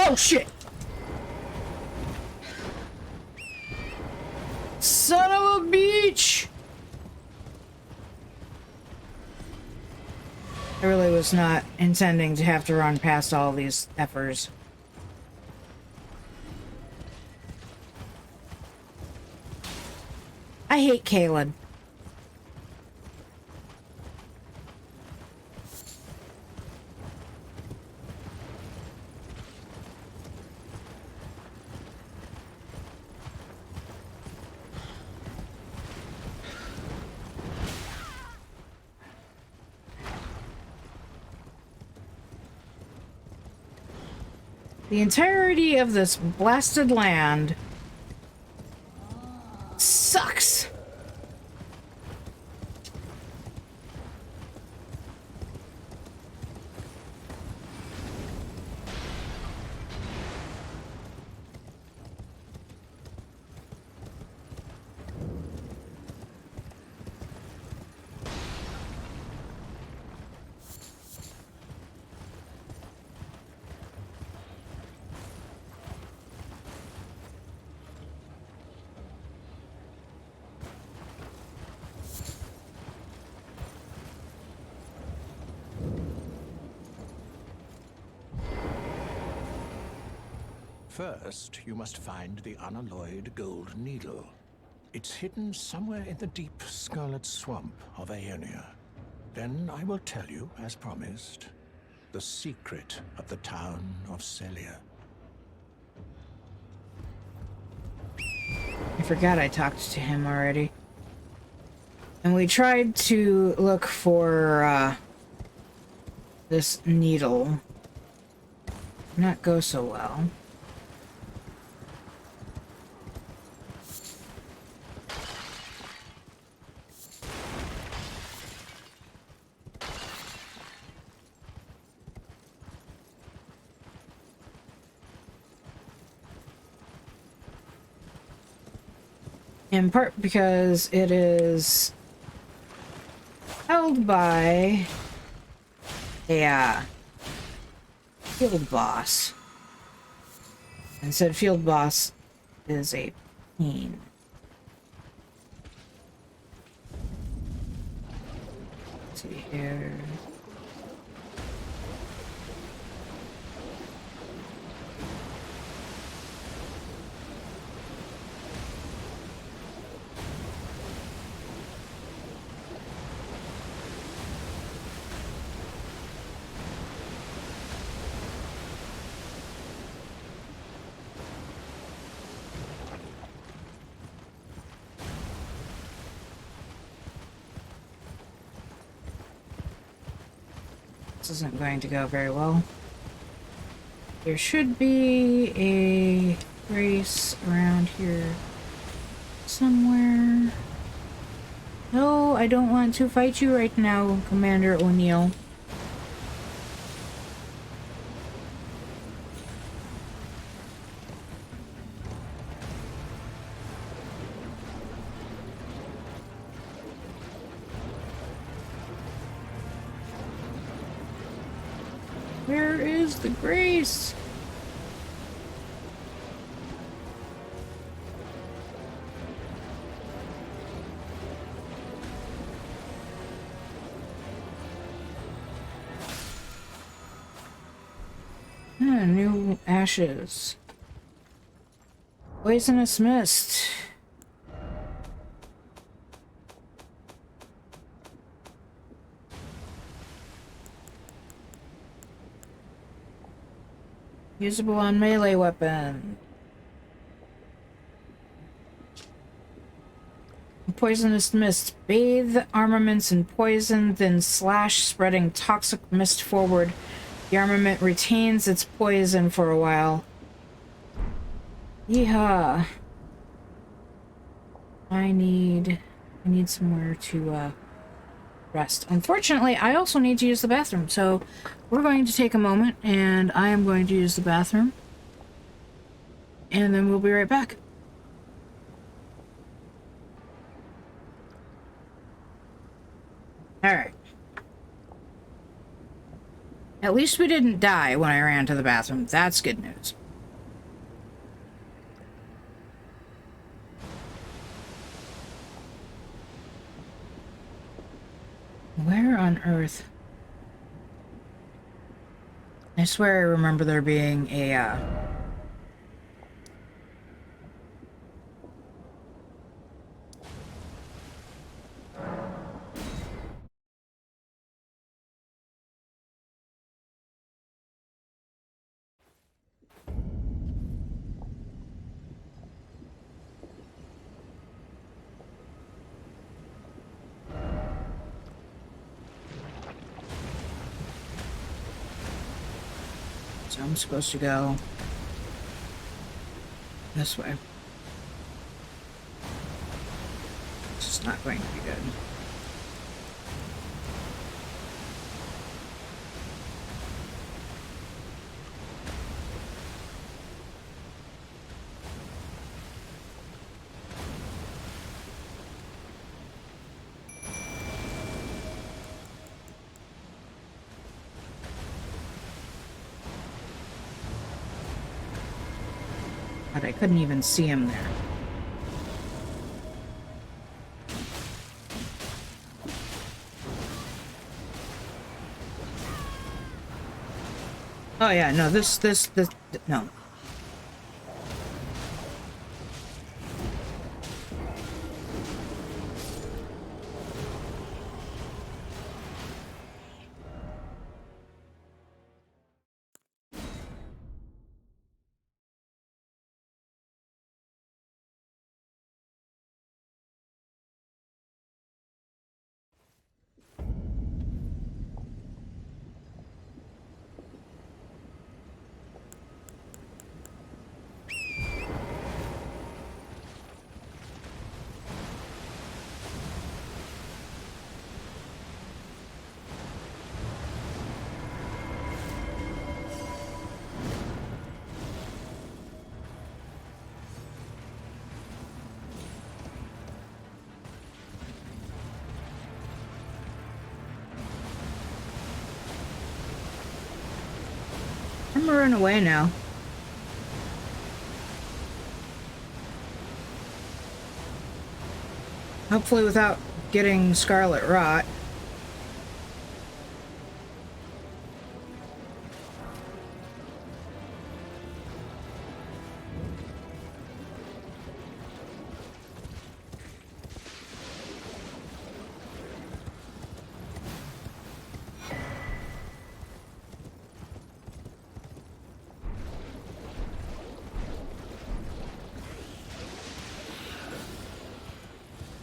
Oh shit! Son of a beach! I really was not intending to have to run past all these effers. I hate Caleb. The entirety of this blasted land sucks. First, you must find the unalloyed gold needle. It's hidden somewhere in the deep scarlet swamp of Ionia. Then I will tell you, as promised, the secret of the town of Celia. I forgot I talked to him already. And we tried to look for this needle. Not go so well. In part because it is held by a field boss. And said field boss is a pain. Let's see here. This isn't going to go very well. There should be a race around here somewhere. No, I don't want to fight you right now, Commander O'Neill. Where is the grace? New ashes. Poisonous mist. Usable on melee weapon. Poisonous mist. Bathe armaments in poison, then slash, spreading toxic mist forward. The armament retains its poison for a while. Yeehaw. I need somewhere to rest. Unfortunately, I also need to use the bathroom, so we're going to take a moment, and I am going to use the bathroom. And then we'll be right back. Alright. At least we didn't die when I ran to the bathroom. That's good news. Where on earth? I swear I remember there being a, So I'm supposed to go this way. This is not going to be good. But I couldn't even see him there. Oh yeah, no, this, no. I'm gonna run away now. Hopefully without getting scarlet rot.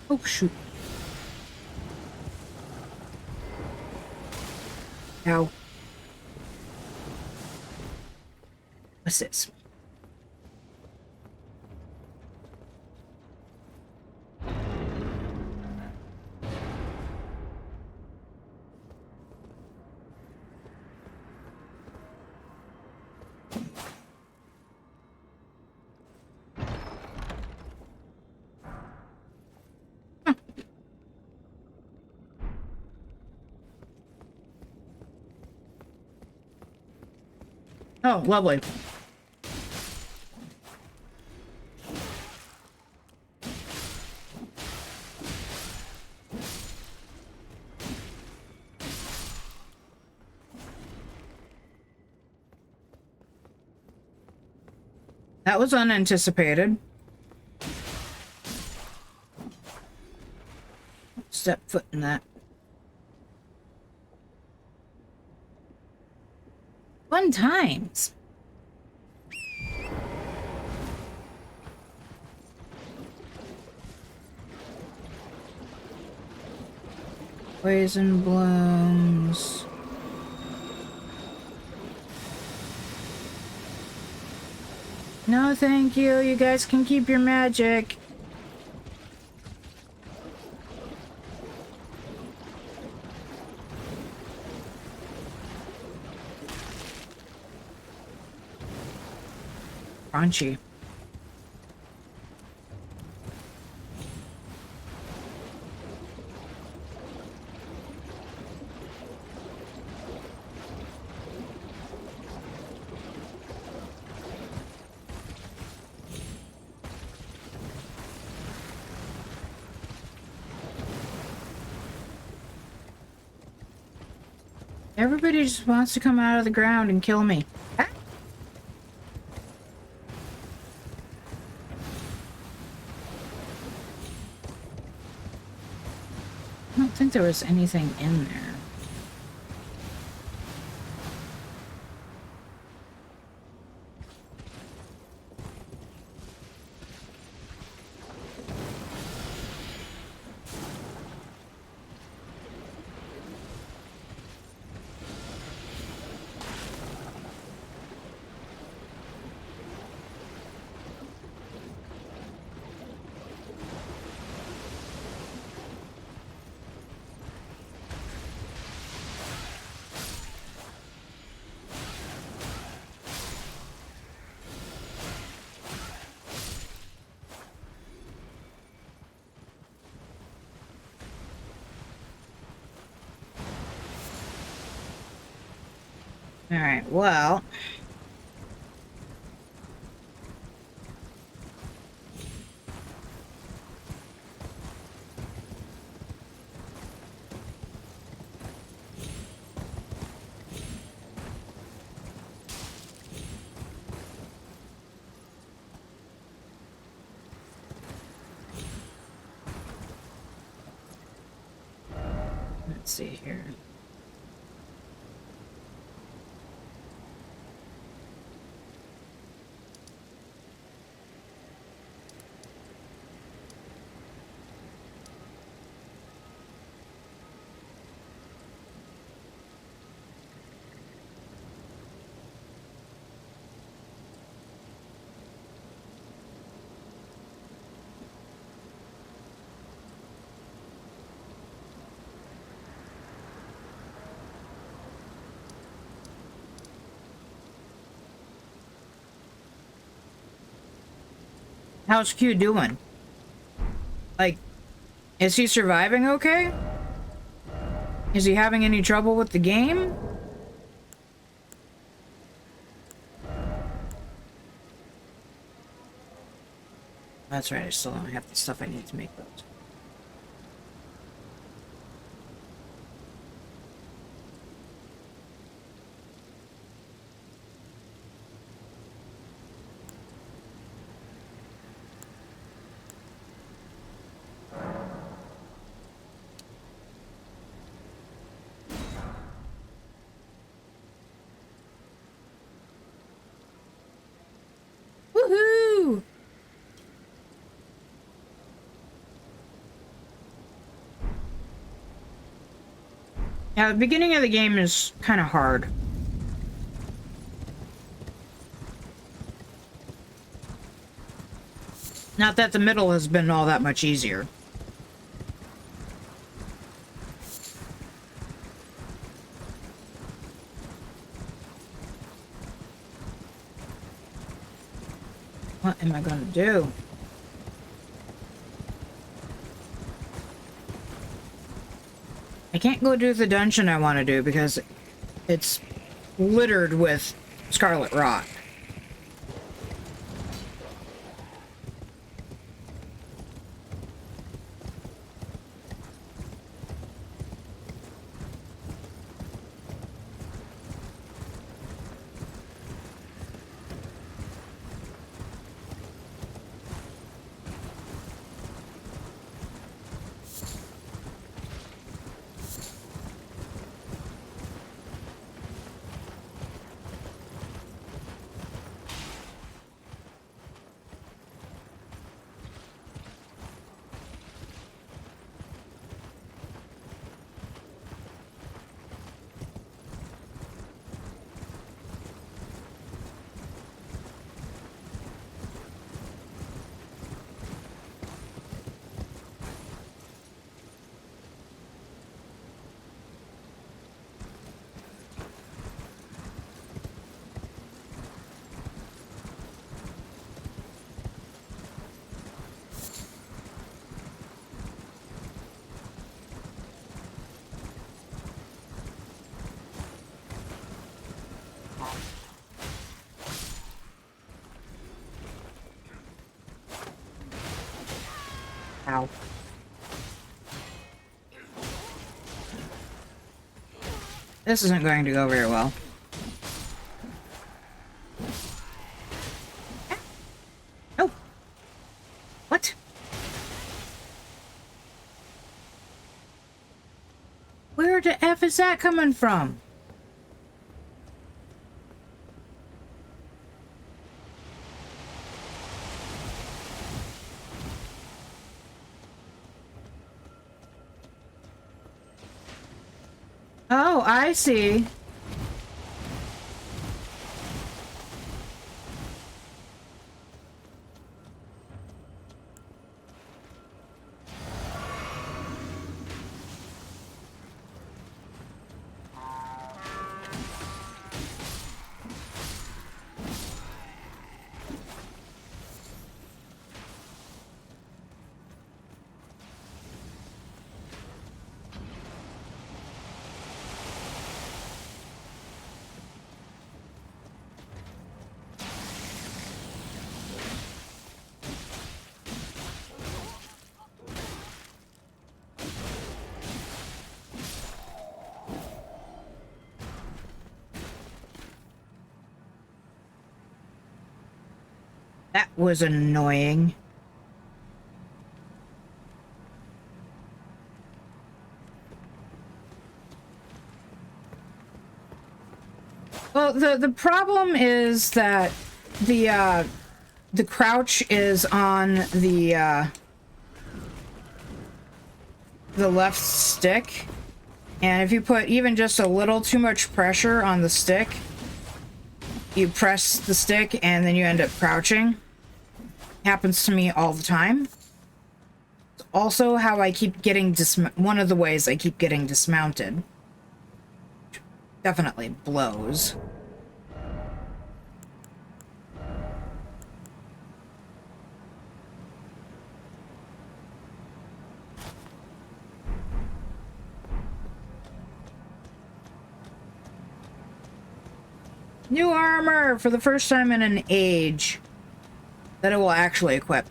Oh, shoot. Ow. What's this? Oh, lovely. That was unanticipated. Step foot in that. Fun times. Poison blooms. No, thank you. You guys can keep your magic. Crunchy. Everybody just wants to come out of the ground and kill me. Ah. I don't think there was anything in there. All right, well. Let's see here. How's Q doing? Like, is he surviving okay? Is he having any trouble with the game? That's right, I still don't have the stuff I need to make those. Woohoo! Yeah, the beginning of the game is kind of hard. Not that the middle has been all that much easier. What am I gonna do? I can't go do the dungeon I want to do because it's littered with scarlet rot. Ow. This isn't going to go very well. Oh! What? Where the F is that coming from? Oh, I see. That was annoying. Well, the problem is that the crouch is on the left stick, and if you put even just a little too much pressure on the stick, you press the stick and then you end up crouching. Happens to me all the time. It's also how I keep getting one of the ways I keep getting dismounted. Definitely blows. New armor for the first time in an age that it will actually equip.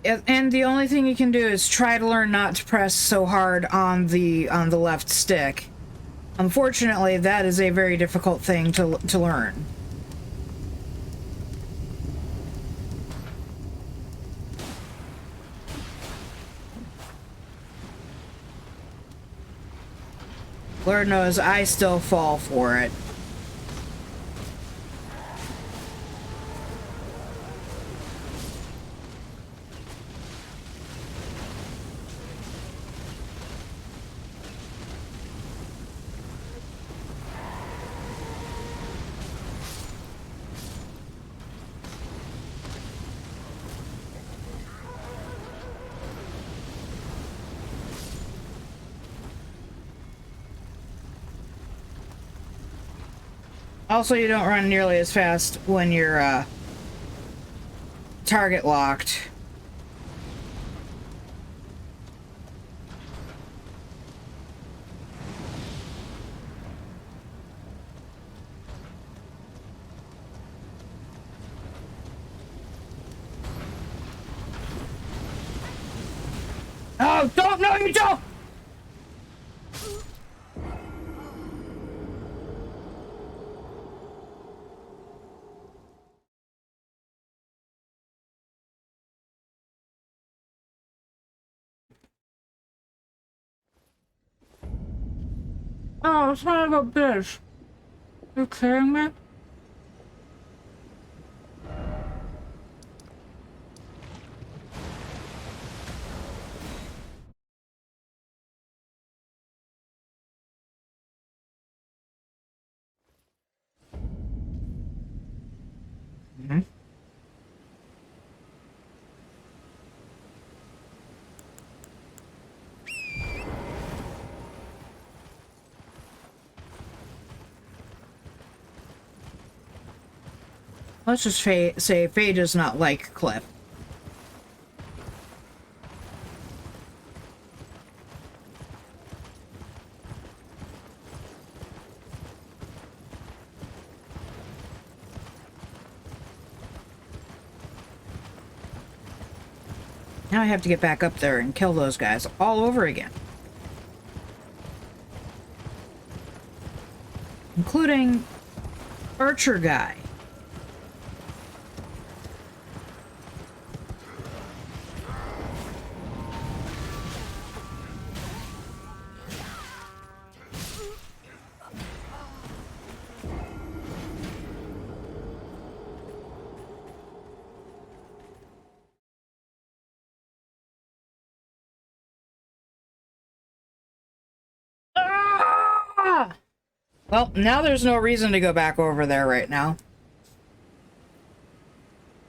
And the only thing you can do is try to learn not to press so hard on the left stick. Unfortunately, that is a very difficult thing to learn. Lord knows I still fall for it. Also, you don't run nearly as fast when you're target locked. Oh, don't! No, you don't! Oh, son of a bitch. You kidding me? Mm-hmm. Let's just say Faye does not like Cliff. Now I have to get back up there and kill those guys all over again. Including Archer guy. Ah! Well, now there's no reason to go back over there right now.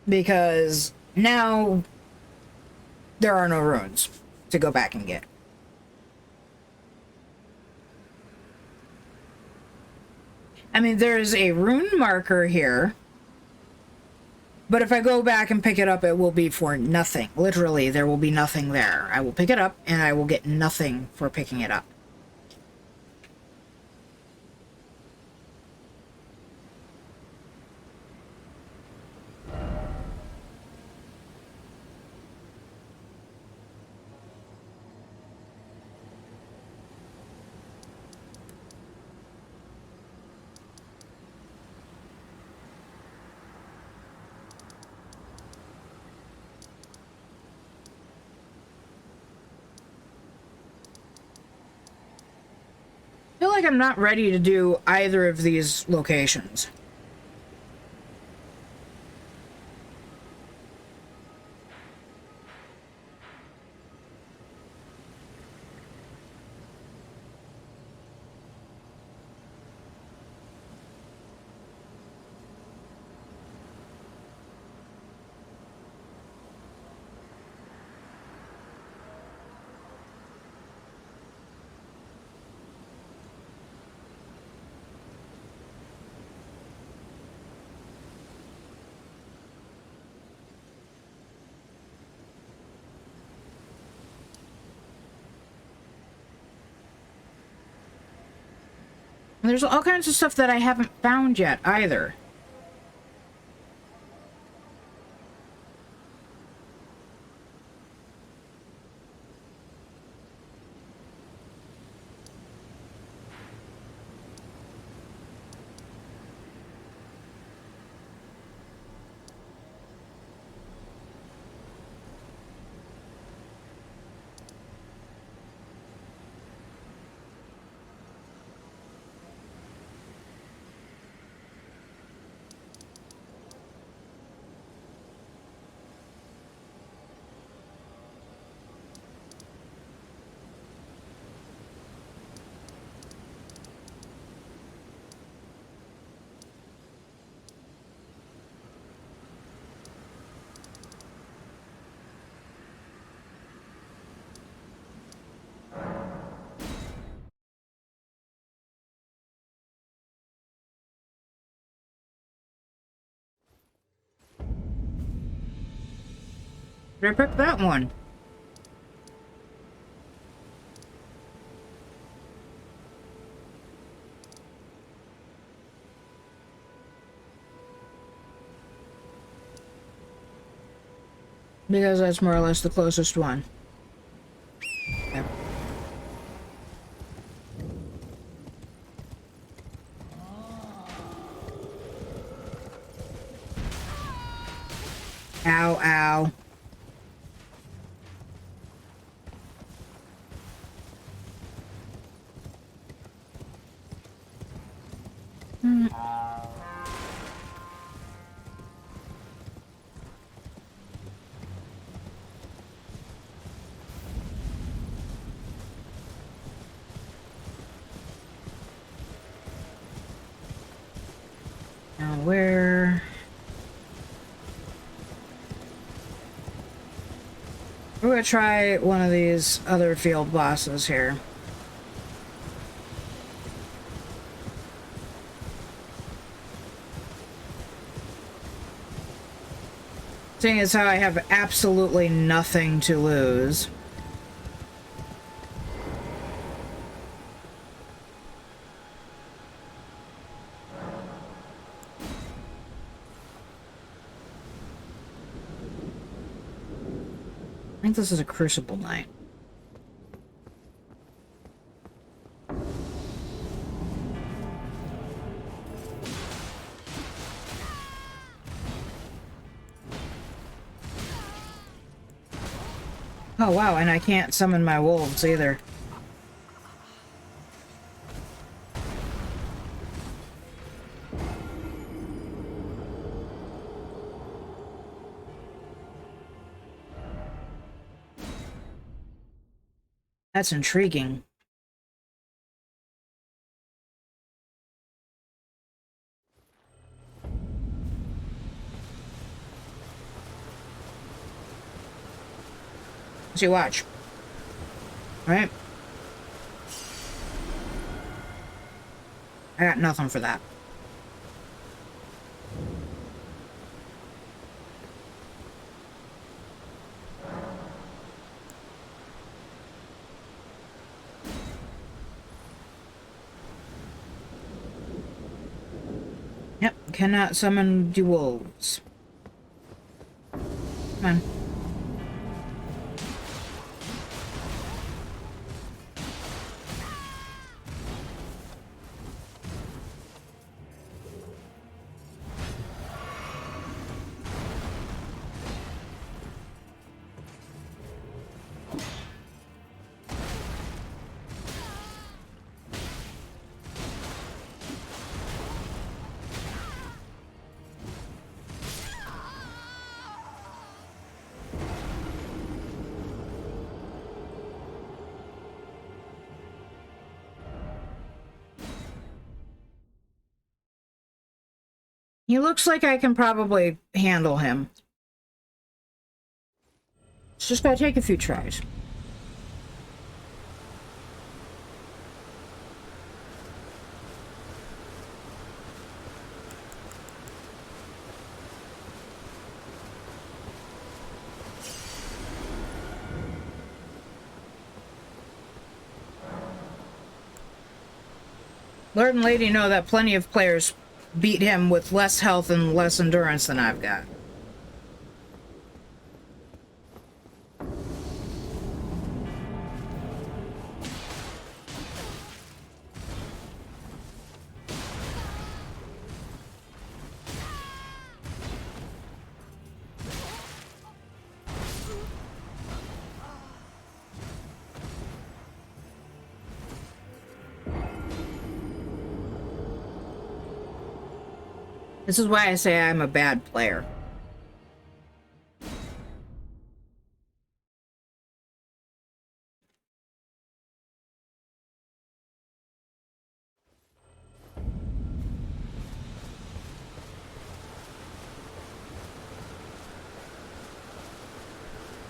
Because now there are no runes to go back and get. I mean, there's a rune marker here. But if I go back and pick it up, it will be for nothing. Literally, there will be nothing there. I will pick it up, and I will get nothing for picking it up. I feel like I'm not ready to do either of these locations. There's all kinds of stuff that I haven't found yet, either. Did I pick that one? Because that's more or less the closest one. Okay. Ow, ow. Now where? We're gonna try one of these other field bosses here. Seeing as how I have absolutely nothing to lose. I think this is a Crucible Knight. Oh wow, and I can't summon my wolves either. That's intriguing. So you watch. All right? I got nothing for that. Yep, cannot summon the wolves. Come on. He looks like I can probably handle him. It's just gotta take a few tries. Lord and Lady know that plenty of players beat him with less health and less endurance than I've got. This is why I say I'm a bad player.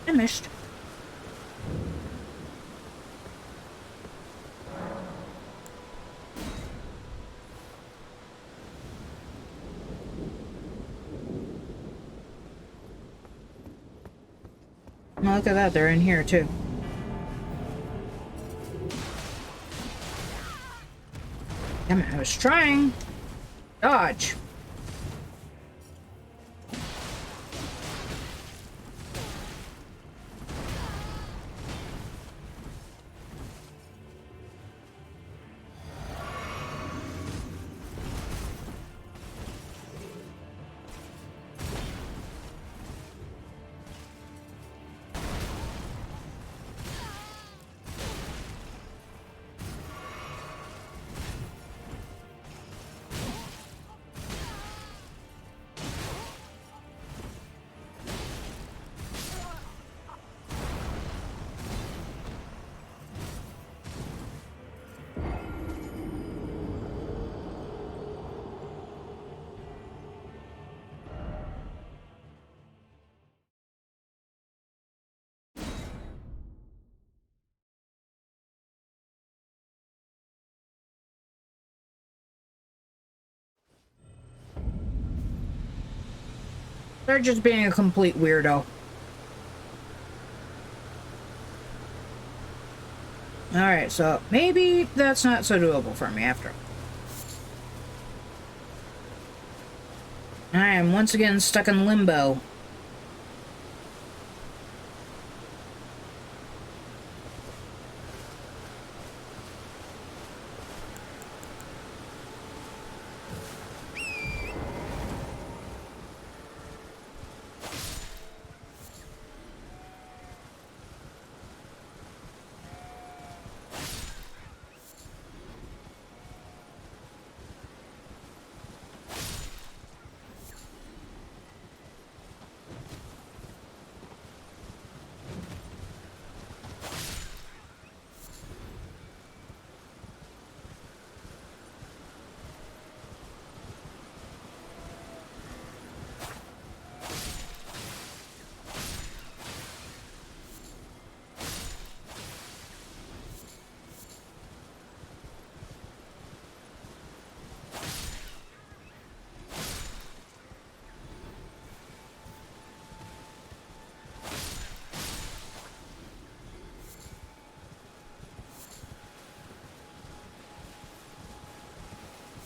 I missed. Oh, look at that, they're in here too. Damn it, I was trying. Dodge. They're just being a complete weirdo. Alright, so maybe that's not so doable for me after. I am once again stuck in limbo.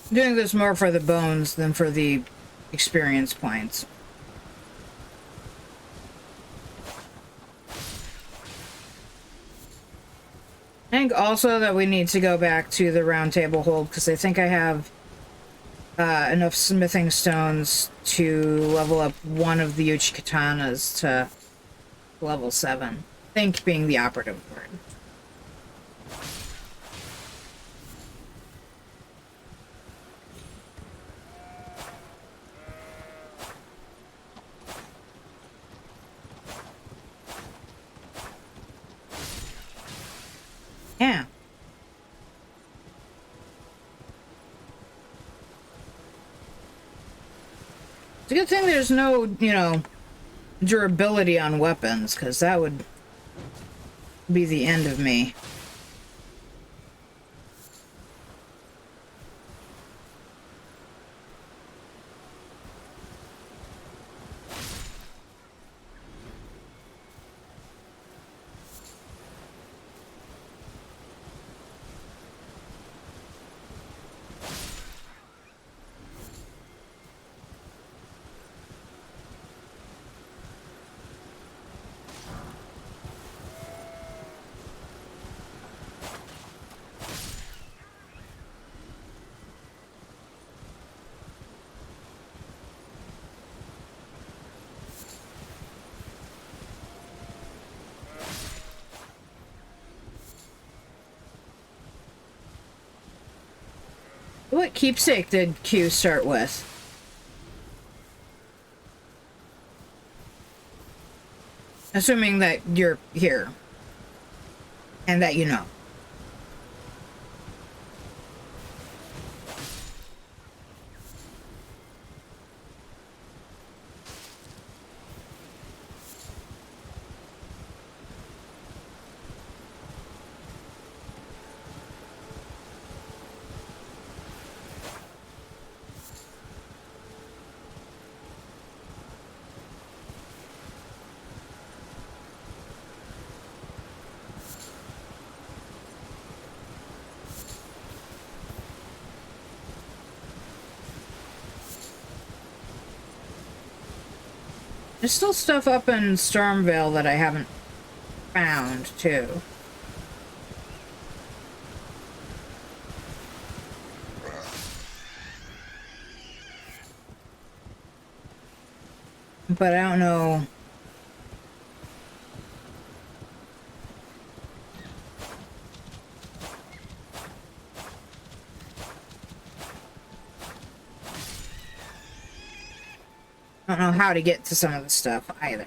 I'm doing this more for the bones than for the experience points. I think also that we need to go back to the round table hold because I think I have enough smithing stones to level up one of the Uchi katanas to level 7. Think being the operative word. Yeah. It's a good thing there's no, you know, durability on weapons, because that would be the end of me. What keepsake did Q start with? Assuming that you're here. And that you know. There's still stuff up in Stormvale that I haven't found, too. But I don't know. I don't know how to get to some of the stuff either.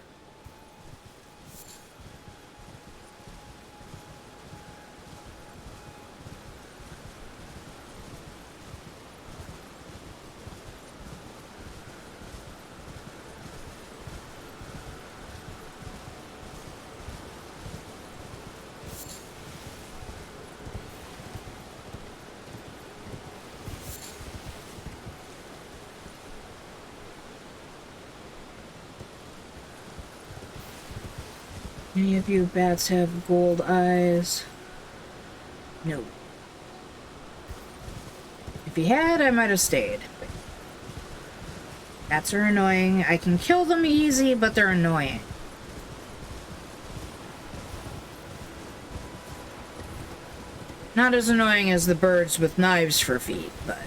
Any of you bats have gold eyes? No. If you had, I might have stayed. But bats are annoying. I can kill them easy, but they're annoying. Not as annoying as the birds with knives for feet, but...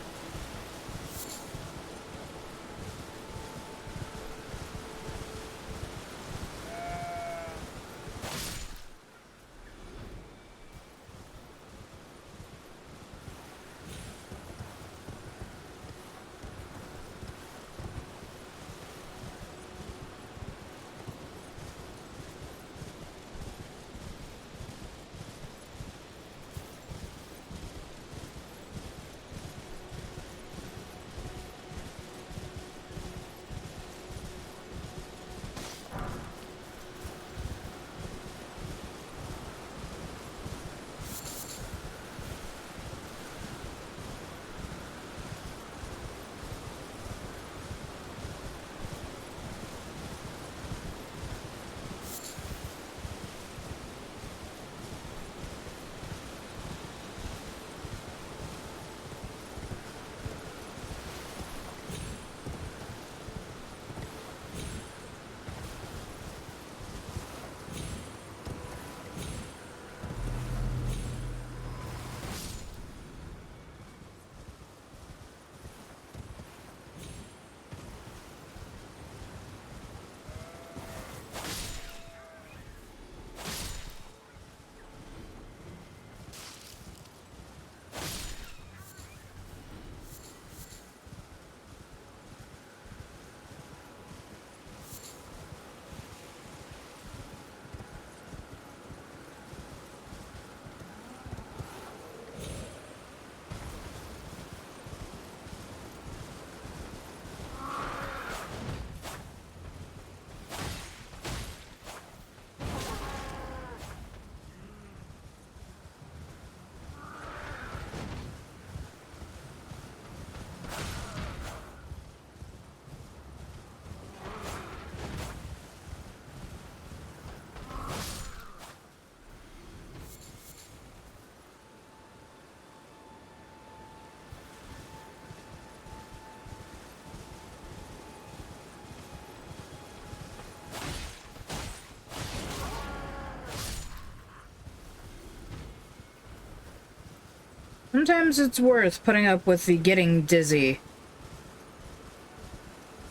Sometimes it's worth putting up with the getting dizzy.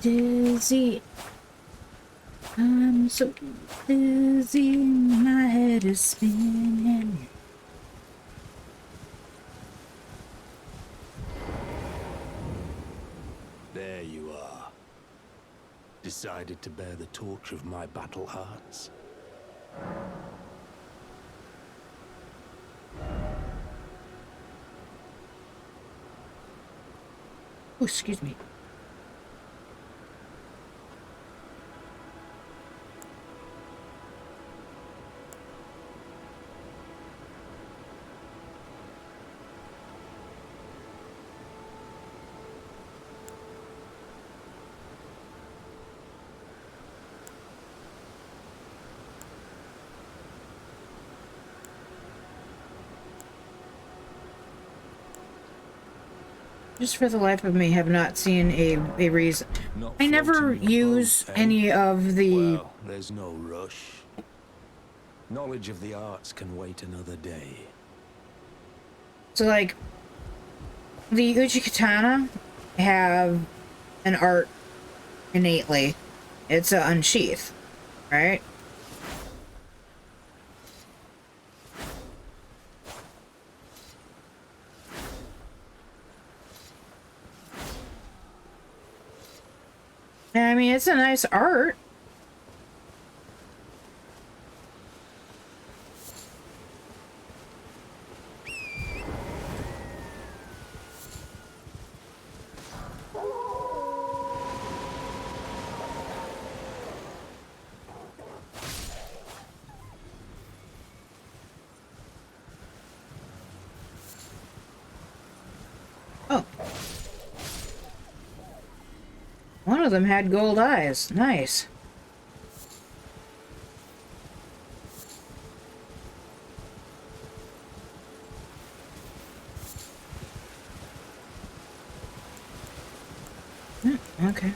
Dizzy. I'm so dizzy, my head is spinning. There you are. Decided to bear the torch of my battle hearts? Oh, excuse me. Just for the life of me, have not seen a reason. Not I never floating your use boat, eh? any of the... Well, there's no rush. Knowledge of the arts can wait another day. So, like, the Uchikatana have an art innately. It's a unsheath, right? I mean, it's a nice art. Oh. One of them had gold eyes. Nice. Okay.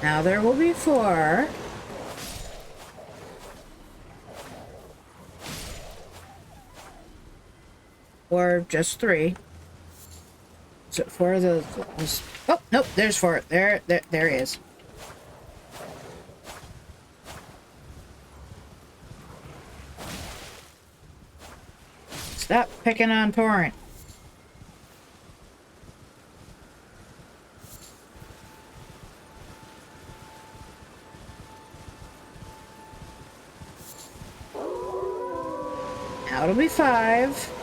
Now there will be 4. Or just 3. So 4 of those. Oh, nope, there's 4. There he is. Stop picking on Torrent. Now it'll be 5.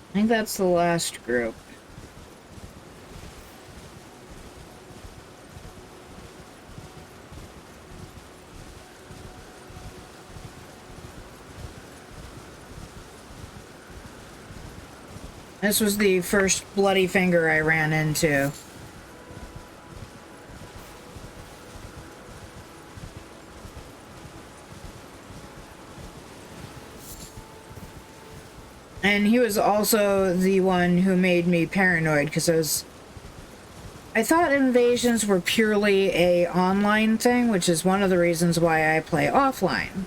I think that's the last group. This was the first bloody finger I ran into. And he was also the one who made me paranoid, because I thought invasions were purely a online thing, which is one of the reasons why I play offline.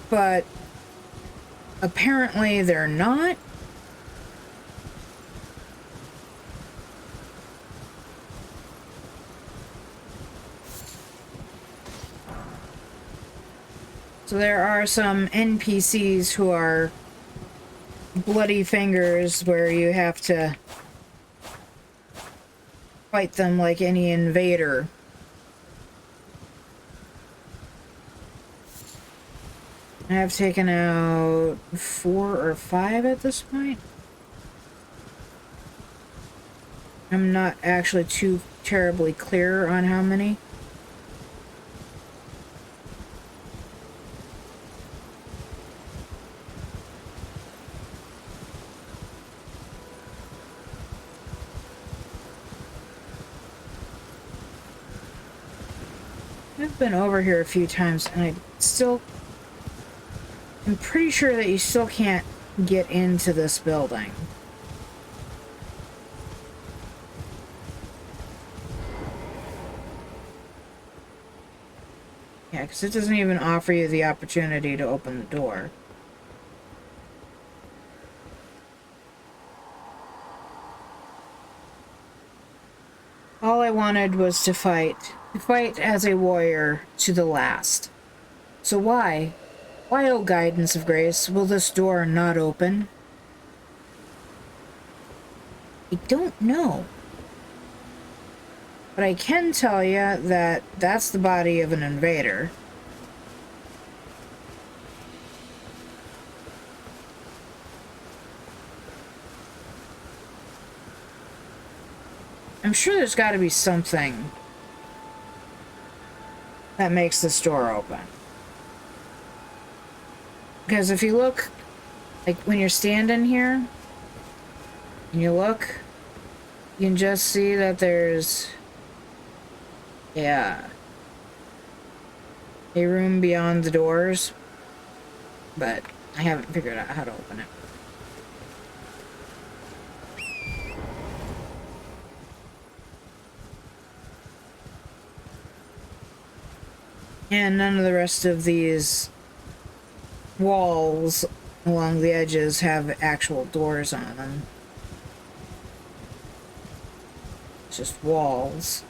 But apparently they're not. So there are some NPCs who are bloody fingers where you have to fight them like any invader. I've taken out 4 or 5 at this point. I'm not actually too terribly clear on how many. I've been over here a few times and I'm pretty sure that you still can't get into this building. Yeah, because it doesn't even offer you the opportunity to open the door. All I wanted was to fight as a warrior to the last. So why, O guidance of grace, will this door not open? I don't know. But I can tell you that that's the body of an invader. I'm sure there's got to be something that makes this door open. Because if you look, like when you're standing here, and you look, you can just see that there's, yeah, a room beyond the doors, but I haven't figured out how to open it. And none of the rest of these walls along the edges have actual doors on them. It's just walls.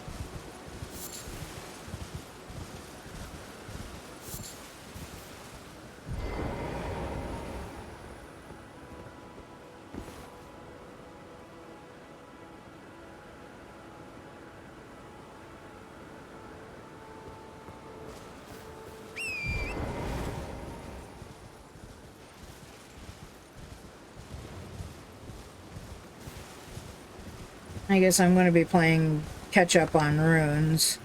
I guess I'm going to be playing catch up on runes.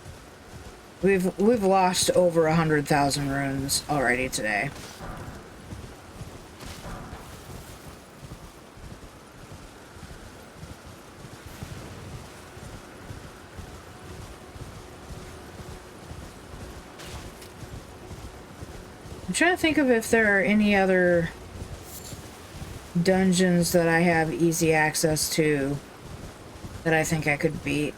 We've lost over 100,000 runes already today. I'm trying to think of if there are any other dungeons that I have easy access to that I think I could beat.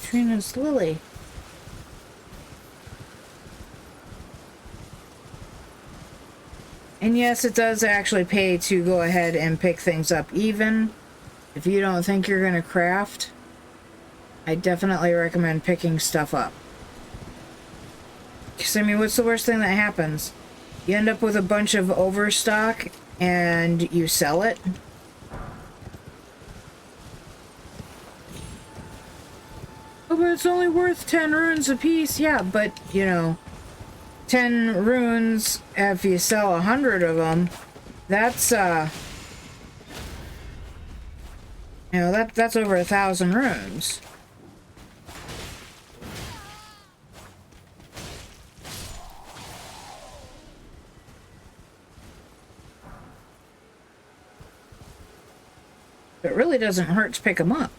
Trina's Lily. And yes, it does actually pay to go ahead and pick things up even if you don't think you're gonna craft. I definitely recommend picking stuff up. Because, I mean, what's the worst thing that happens? You end up with a bunch of overstock and you sell it. Oh, but it's only worth 10 runes a piece. Yeah, but, you know, 10 runes, if you sell 100 of them, that's, you know, that's over 1,000 runes. It really doesn't hurt to pick them up.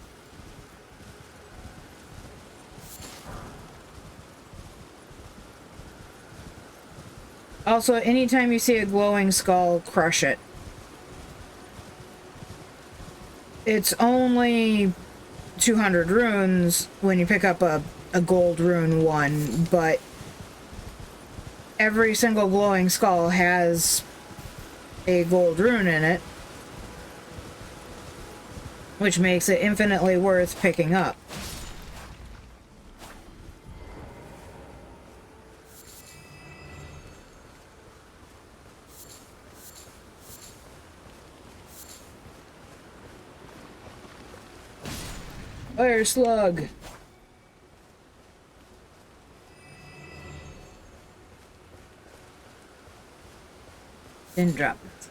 Also, anytime you see a glowing skull, crush it. It's only 200 runes when you pick up a gold rune one, but every single glowing skull has a gold rune in it, which makes it infinitely worth picking up. Fire slug. Didn't drop it.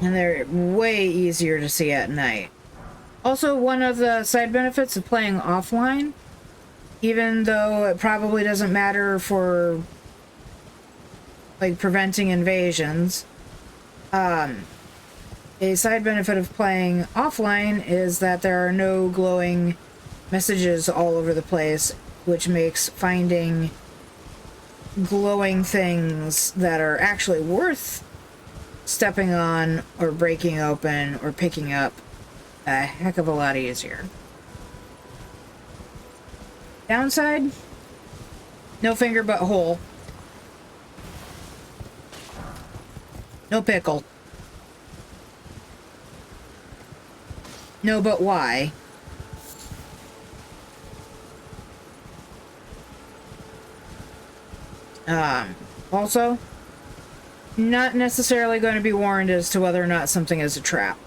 And they're way easier to see at night. Also, one of the side benefits of playing offline, even though it probably doesn't matter for like preventing invasions, A side benefit of playing offline is that there are no glowing messages all over the place, which makes finding glowing things that are actually worth stepping on or breaking open or picking up a heck of a lot easier. Downside? No finger but hole. No pickle. No but why. Also, not necessarily going to be warned as to whether or not something is a trap.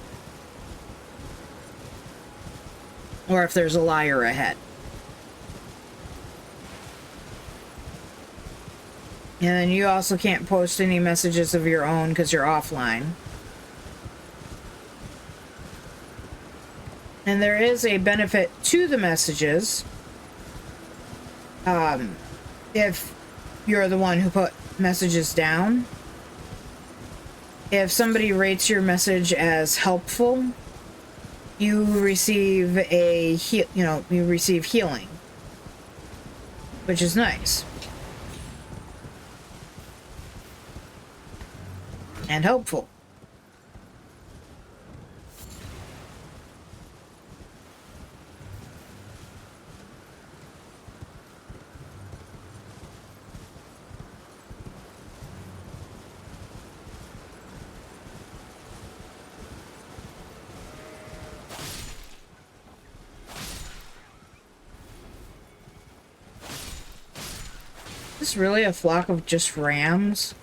Or if there's a liar ahead. And then you also can't post any messages of your own because you're offline. And there is a benefit to the messages. If you're the one who put messages down. If somebody rates your message as helpful, you receive you receive healing, which is nice. And helpful. Is this really a flock of just rams?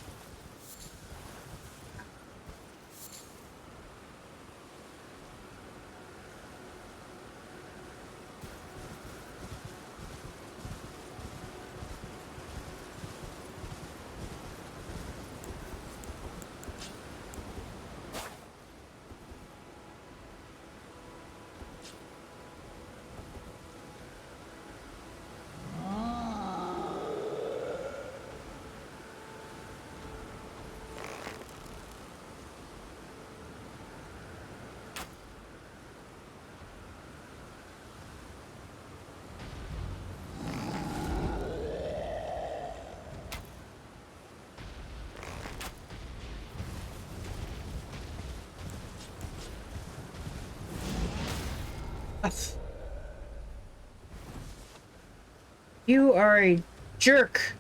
You are a jerk.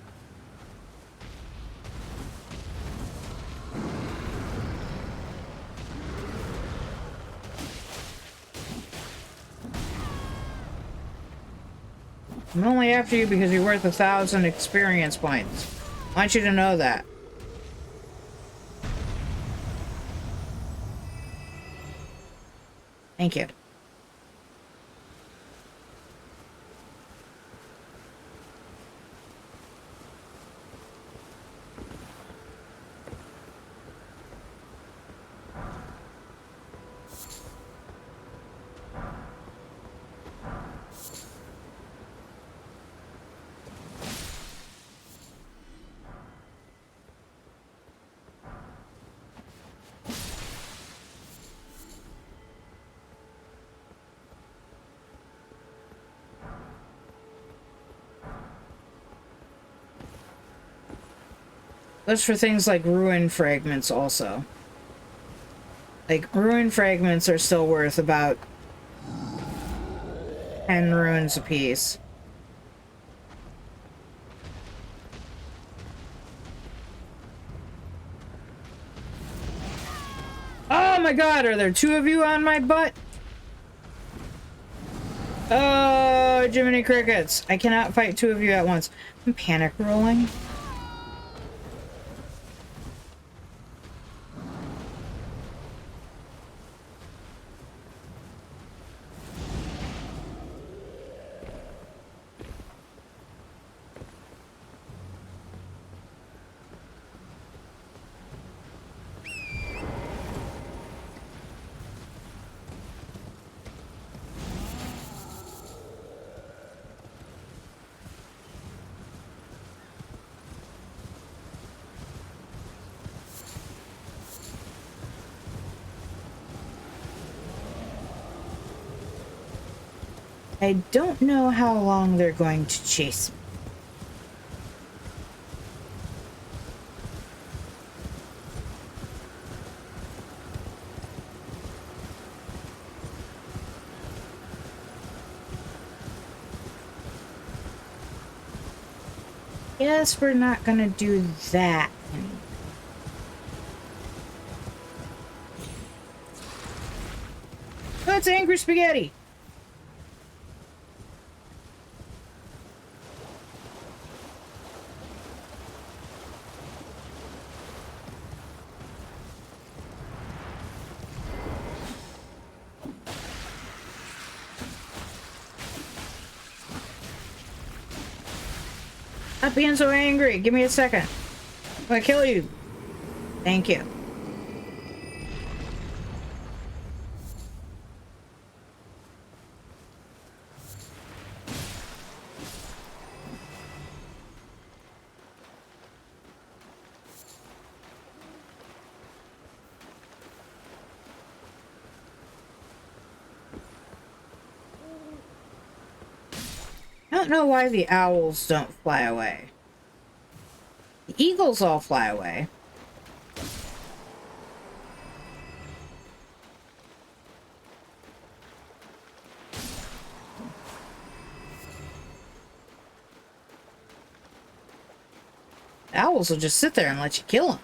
I'm only after you because you're worth 1,000 experience points. I want you to know that. Thank you. Goes for things like ruin fragments also. Like, ruin fragments are still worth about 10 runes apiece. Oh my god, are there two of you on my butt? Oh, Jiminy Crickets. I cannot fight two of you at once. I'm panic rolling. I don't know how long they're going to chase me. Guess we're not gonna do that anymore. Oh, it's angry spaghetti. Stop being so angry. Give me a second. I'm gonna kill you. Thank you. I don't know why the owls don't fly away. The eagles all fly away. The owls will just sit there and let you kill them.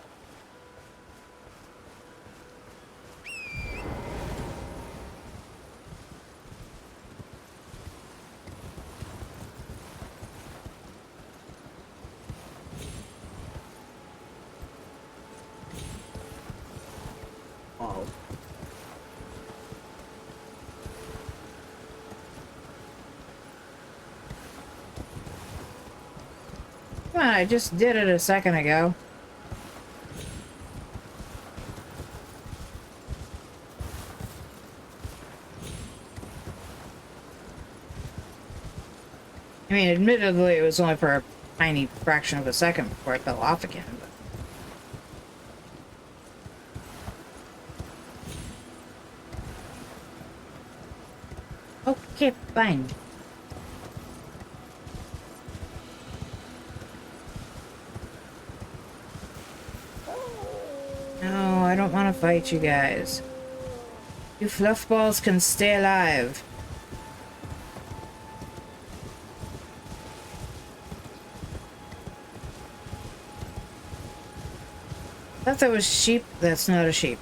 Come on, I just did it a second ago. I mean, admittedly, it was only for a tiny fraction of a second before it fell off again. But... okay, fine. No, I don't want to fight you guys. You fluffballs can stay alive. I thought that was sheep. That's not a sheep.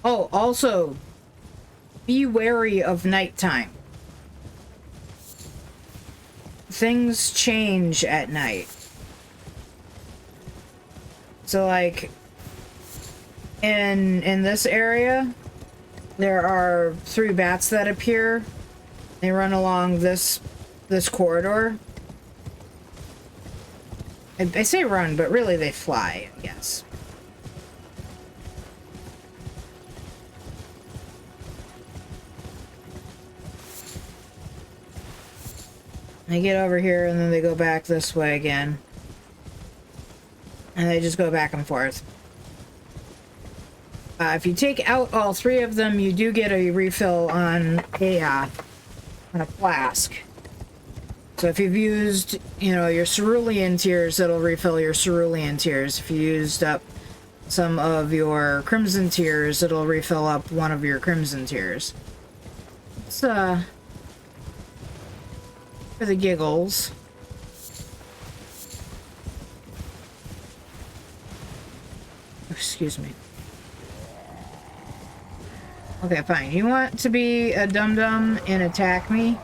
Oh, also, be wary of nighttime. Things change at night. So, like, in this area, there are 3 bats that appear. They run along this corridor. I say run, but really they fly, I guess. They get over here and then they go back this way again. And they just go back and forth. If you take out all 3 of them, you do get a refill on a flask. So if you've used, you know, your cerulean tears, it'll refill your cerulean tears. If you used up some of your crimson tears, it'll refill up one of your crimson tears. It's, for the giggles. Okay, fine. You want to be a dum-dum and attack me?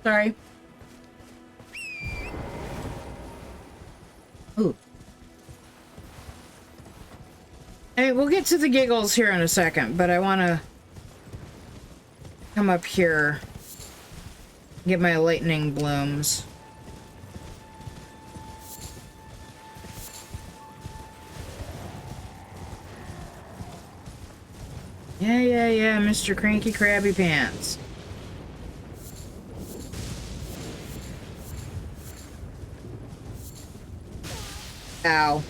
Sorry. Ooh. Hey, we'll get to the giggles here in a second, but I want to come up here, get my lightning blooms. Yeah, Mr. Cranky Krabby Pants. Ow.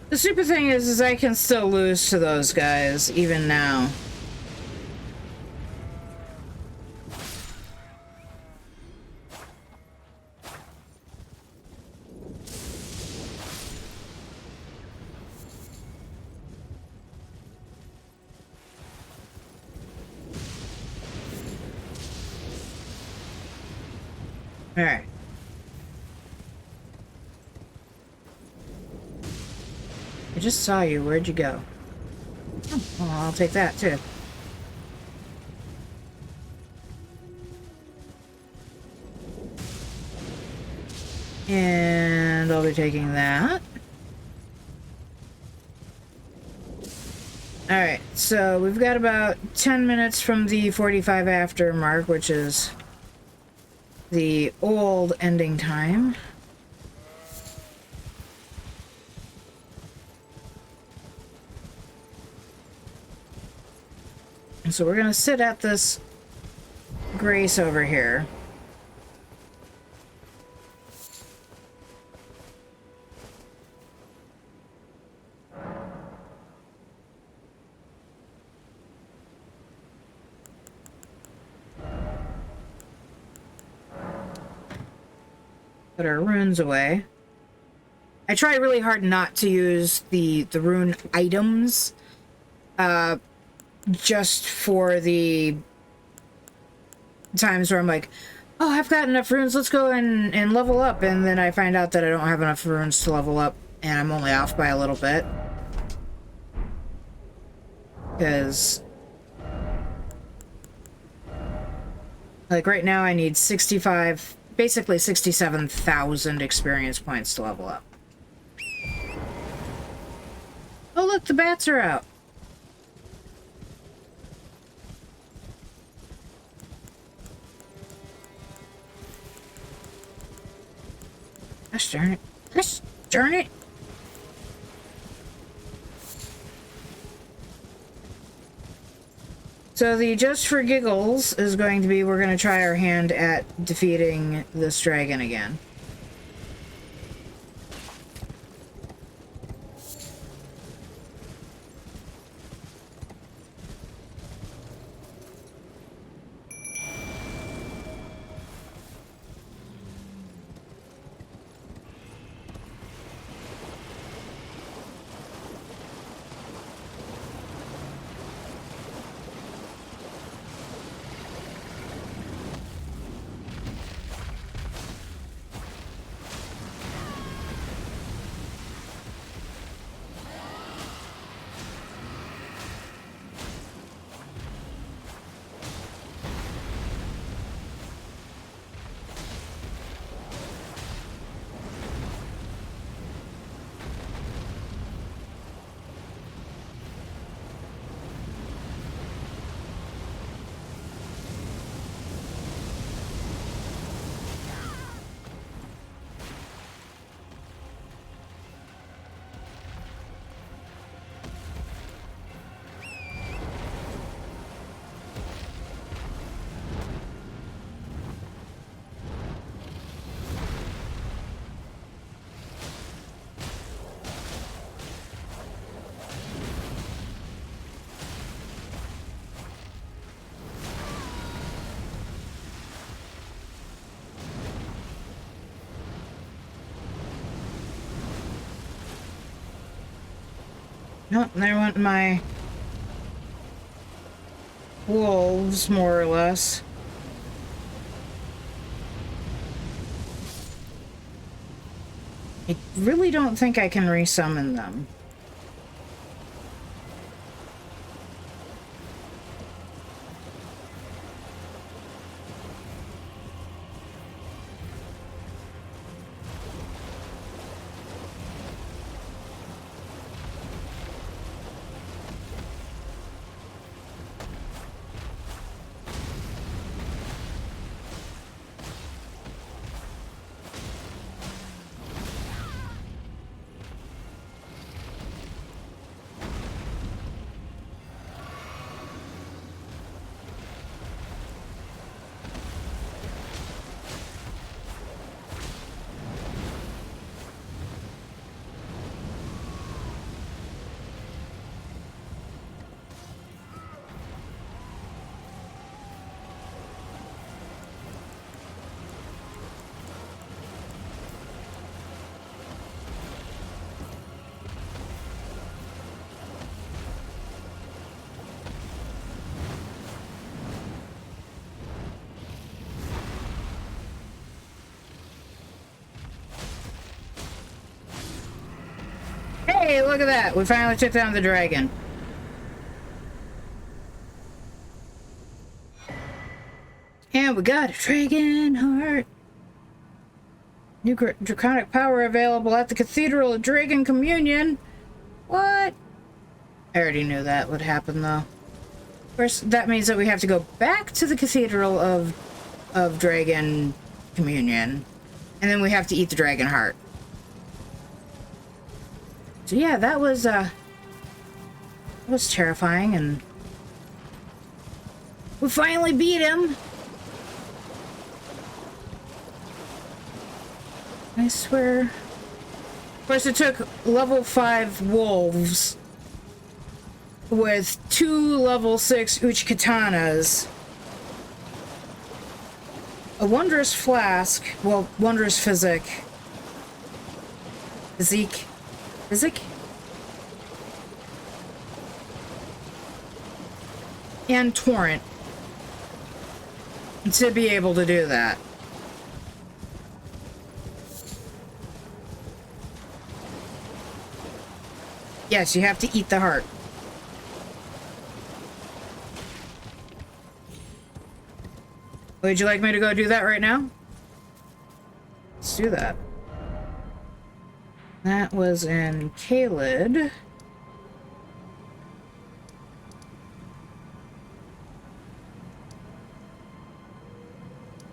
The super thing is I can still lose to those guys, even now. Alright. I just saw you. Where'd you go? Oh, well, I'll take that too. And I'll be taking that. Alright, so we've got about 10 minutes from the 45 after mark, which is the old ending time. And so we're gonna sit at this grace over here. Put our runes away. I try really hard not to use the rune items, just for the times where I'm like, oh, I've got enough runes, let's go and level up, and then I find out that I don't have enough runes to level up, and I'm only off by a little bit. Because, like, right now I need 65, basically 67,000 experience points to level up. Oh look, the bats are out. Gosh darn it. Gosh darn it. So the just for giggles is going to be, we're going to try our hand at defeating this dragon again. Nope, there went my wolves, more or less. I really don't think I can resummon them. Hey, look at that! We finally took down the dragon. And we got a dragon heart. New draconic power available at the Cathedral of Dragon Communion. What? I already knew that would happen, though. First, that means that we have to go back to the Cathedral of Dragon Communion. And then we have to eat the dragon heart. So yeah, that was terrifying, and we finally beat him. I swear. Of course, it took level 5 wolves with 2 level 6 Uchikatanas, a wondrous flask, well, wondrous physique, and torrent to be able to do that. Yes, you have to eat the heart. Would you like me to go do that right now? Let's do that. That was in Caelid.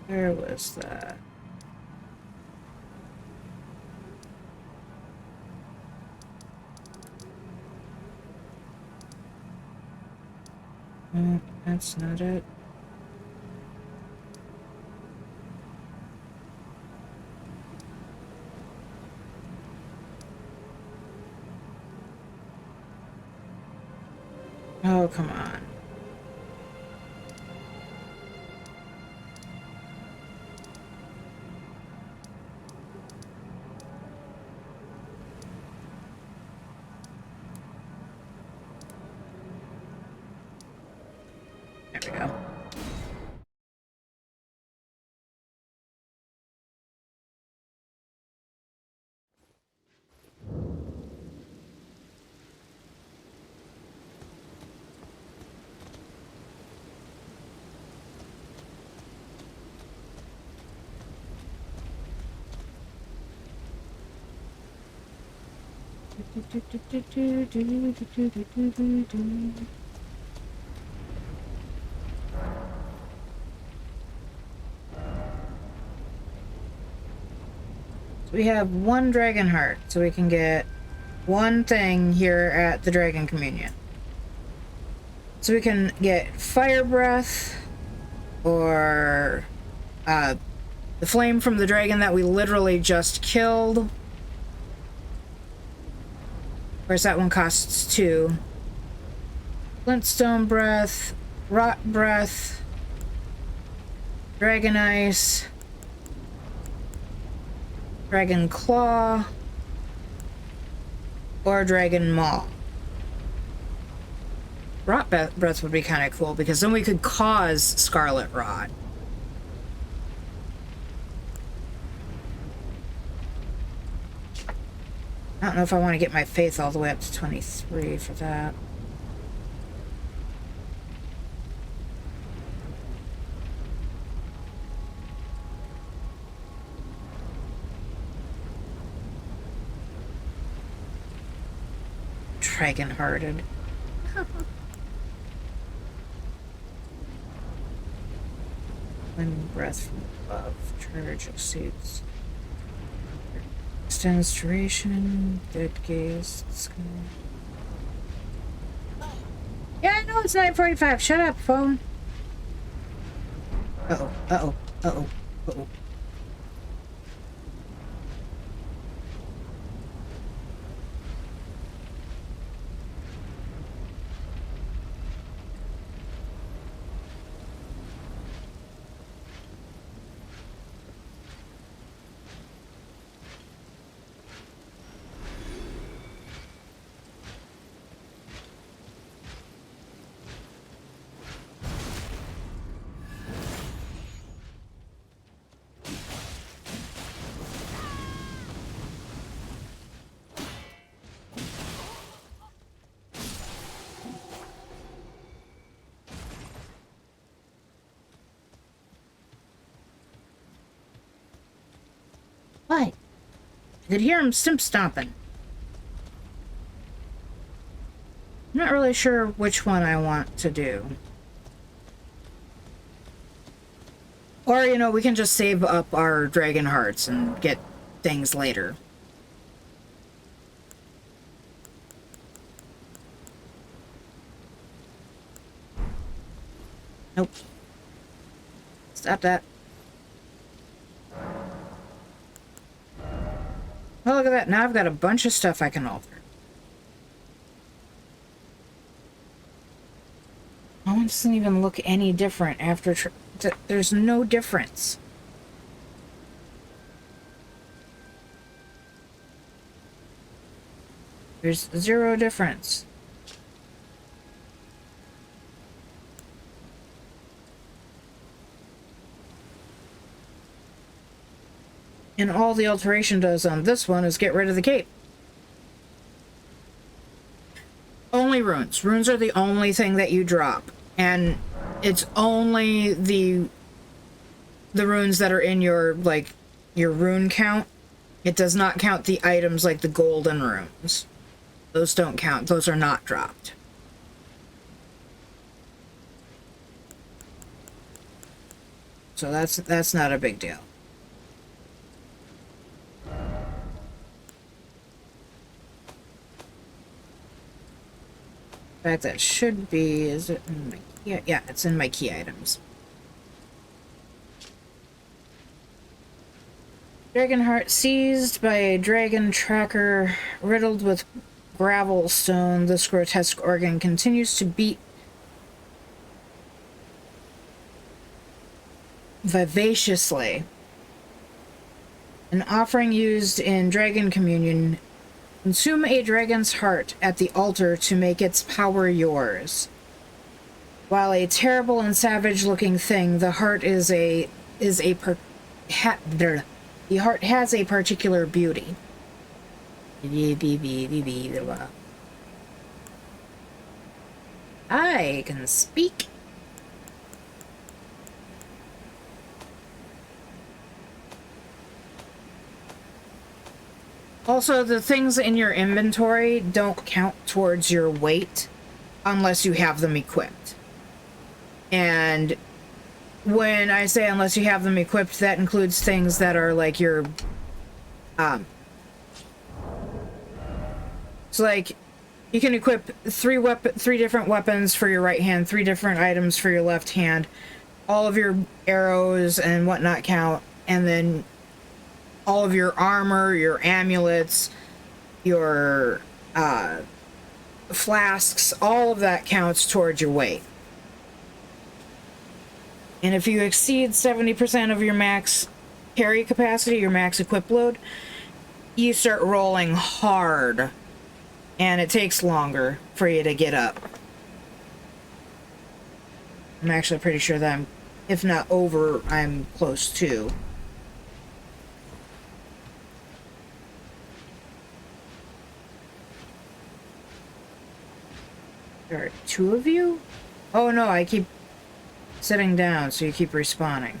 Where was that? That's not it. Oh, come on. There we go. So we have 1 dragon heart, so we can get 1 thing here at the Dragon Communion. So we can get fire breath, or the flame from the dragon that we literally just killed. Of course, that one costs 2. Flintstone breath, rot breath, dragon ice, dragon claw, or dragon maw. rot breath would be kind of cool, because then we could cause scarlet rot. I don't know if I want to get my faith all the way up to 23 for that. Dragon-hearted. Wind breath from above. Charge exceeds. Extends duration. Dead gaze. Yeah, I know it's 9:45. Shut up, phone. Uh-oh. Uh-oh. Uh-oh. Uh-oh. What? I could hear him stimp stomping. I'm not really sure which one I want to do. Or, you know, we can just save up our dragon hearts and get things later. Nope. Stop that. Oh, look at that. Now I've got a bunch of stuff I can alter. Oh, it doesn't even look any different after... There's no difference. There's zero difference. And all the alteration does on this one is get rid of the cape. Only runes. Runes are the only thing that you drop. And it's only the runes that are in your, like, your rune count. It does not count the items like the golden runes. Those don't count. Those are not dropped. So that's not a big deal. In fact, that should be, is it in my key? Yeah, it's in my key items. Dragon heart seized by a dragon tracker riddled with gravel stone. This grotesque organ continues to beat vivaciously. An offering used in dragon communion. Consume a dragon's heart at the altar to make its power yours. While a terrible and savage-looking thing, the heart the heart has a particular beauty. I can speak. Also, the things in your inventory don't count towards your weight unless you have them equipped. And when I say unless you have them equipped, that includes things that are like your... So, like, you can equip three different weapons for your right hand, 3 different items for your left hand. All of your arrows and whatnot count, and then all of your armor, your amulets, your flasks, all of that counts towards your weight. And if you exceed 70% of your max carry capacity, your max equip load, you start rolling hard. And it takes longer for you to get up. I'm actually pretty sure that if not over, I'm close to. There are 2 of you? Oh no, I keep sitting down, so you keep respawning.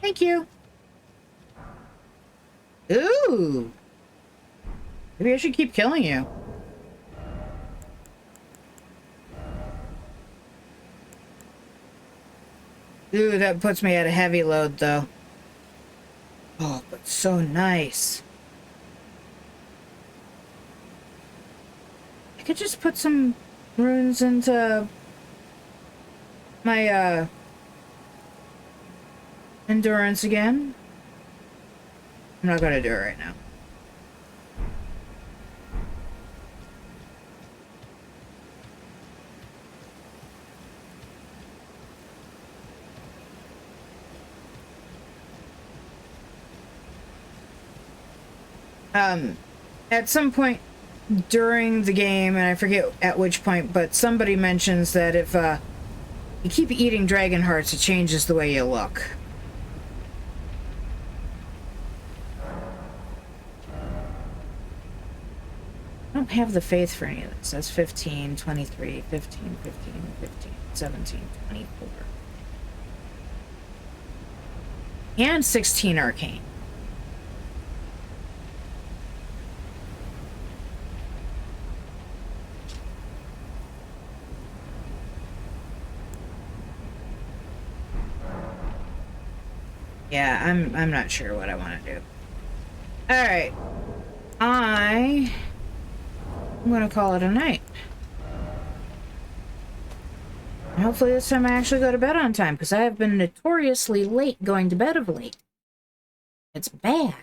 Thank you. Ooh. Maybe I should keep killing you. Ooh, that puts me at a heavy load, though. Oh, but so nice. I could just put some runes into my, endurance again. I'm not gonna do it right now. At some point during the game, and I forget at which point, but somebody mentions that if, you keep eating dragon hearts, it changes the way you look. I don't have the faith for any of this. That's 15, 23, 15, 15, 15, 17, 24. And 16 arcane. Yeah, I'm not sure what I want to do. Alright. I'm gonna call it a night. Hopefully this time I actually go to bed on time, because I have been notoriously late going to bed of late. It's bad.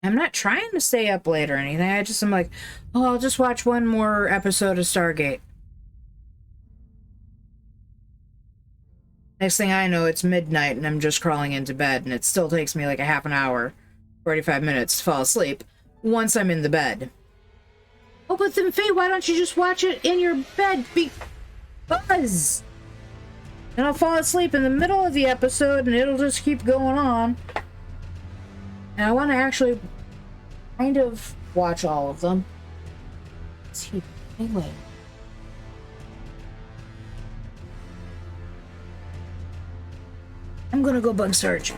I'm not trying to stay up late or anything. I'm like, oh, I'll just watch one more episode of Stargate. Next thing I know, it's midnight and I'm just crawling into bed, and it still takes me like a half an hour, 45 minutes to fall asleep once I'm in the bed. Oh, but then, Faye, why don't you just watch it in your bed? Because... And I'll fall asleep in the middle of the episode, and it'll just keep going on. And I want to actually kind of watch all of them. Anyway. I'm gonna go bug Serge.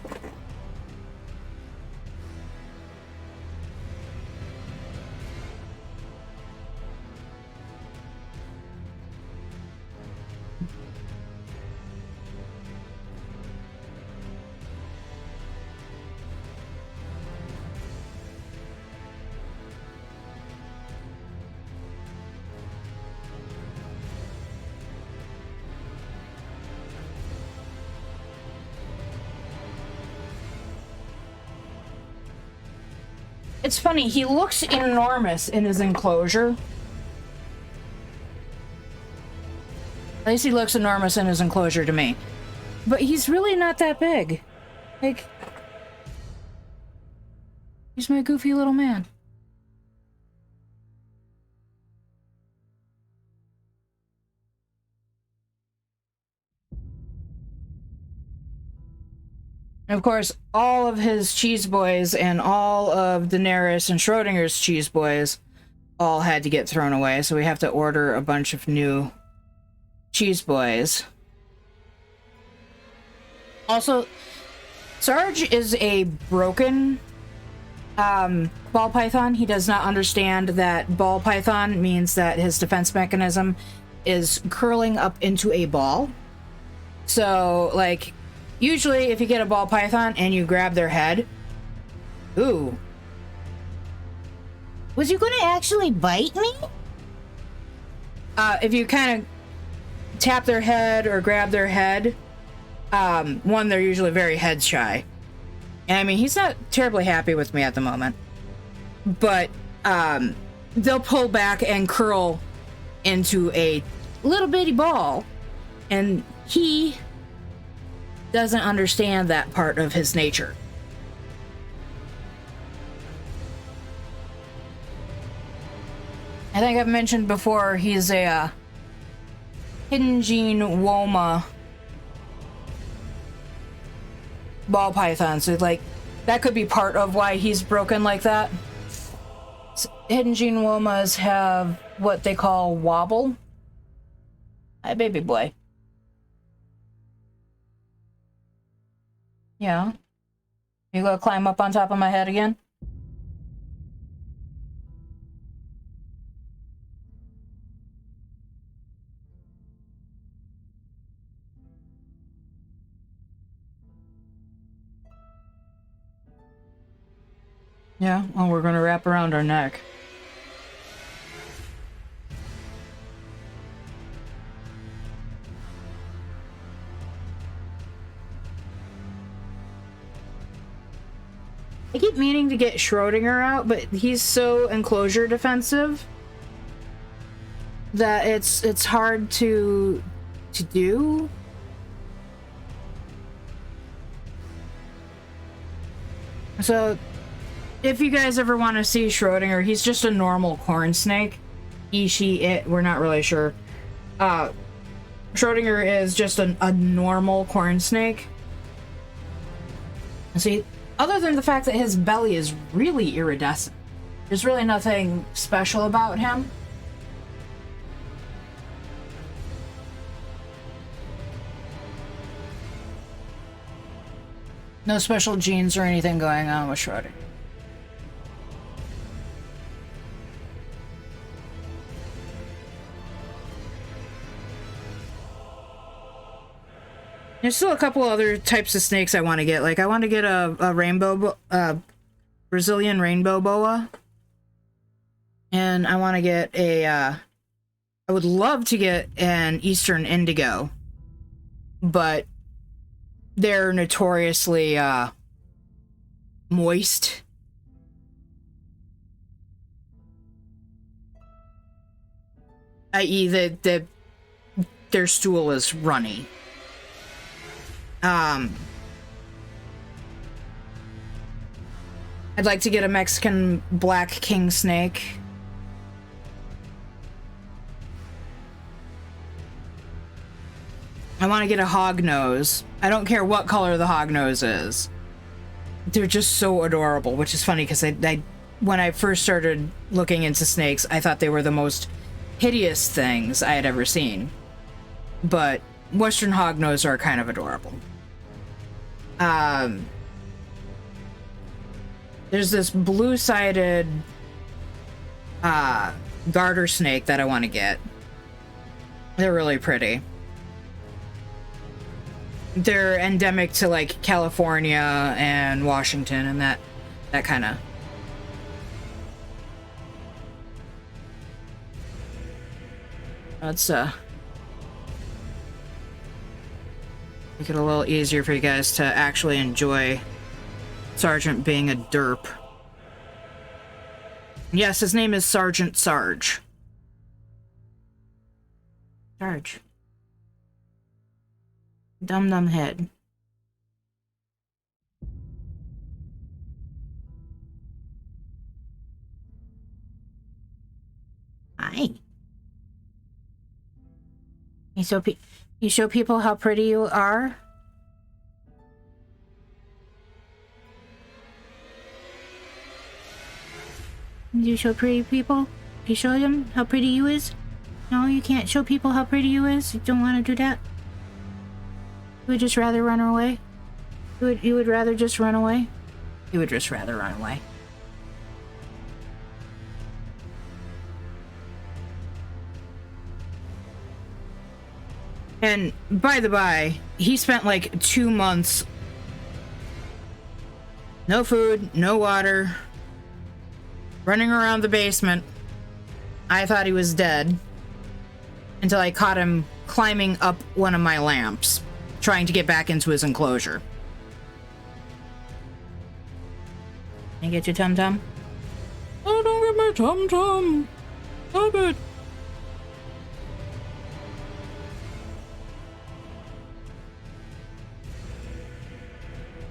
It's funny, he looks enormous in his enclosure. At least he looks enormous in his enclosure to me. But he's really not that big. Like, he's my goofy little man. Of course, all of his cheese boys and all of Daenerys and Schrodinger's cheese boys all had to get thrown away, so we have to order a bunch of new cheese boys. Also, Sarge is a broken ball python. He does not understand that ball python means that his defense mechanism is curling up into a ball. So, like, usually if you get a ball python and you grab their head... Ooh. Was you gonna actually bite me? If you kind of tap their head or grab their head, One, they're usually very head shy. And I mean, he's not terribly happy with me at the moment. But they'll pull back and curl into a little bitty ball. And he doesn't understand that part of his nature. I think I've mentioned before, he's a hidden gene Woma ball python. So, like, that could be part of why he's broken like that. Hidden gene Womas have what they call wobble. Hi, baby boy. Yeah. You gonna climb up on top of my head again? Yeah, well, we're gonna wrap around our neck. I keep meaning to get Schrodinger out, but he's so enclosure defensive that it's hard to do. So, if you guys ever want to see Schrodinger, he's just a normal corn snake. He, she, it, we're not really sure. Schrodinger is just a normal corn snake. See, other than the fact that his belly is really iridescent, there's really nothing special about him. No special genes or anything going on with Schrodinger. There's still a couple other types of snakes I want to get. Like, I want to get a rainbow, Brazilian rainbow boa. And I want to get I would love to get an Eastern indigo. But they're notoriously, moist. I.e. their stool is runny. I'd like to get a Mexican black king snake. I want to get a hognose. I don't care what color the hognose is. They're just so adorable, which is funny because I when I first started looking into snakes, I thought they were the most hideous things I had ever seen. But Western hognose are kind of adorable. There's this blue-sided garter snake that I want to get. They're really pretty. They're endemic to, like, California and Washington and that kind of. Let's make it a little easier for you guys to actually enjoy Sergeant being a derp. Yes, his name is Sergeant Sarge. Sarge. Dum-dum head. Hi. You show people how pretty you are? You show pretty people? You show them how pretty you is? No, you can't show people how pretty you is? You don't want to do that? You would just rather run away? You would rather just run away? You would just rather run away. And by the by, he spent like 2 months, no food, no water, running around the basement. I thought he was dead until I caught him climbing up one of my lamps. trying to get back into his enclosure. Can I get your tum-tum? Oh, don't get my tum-tum. Stop it.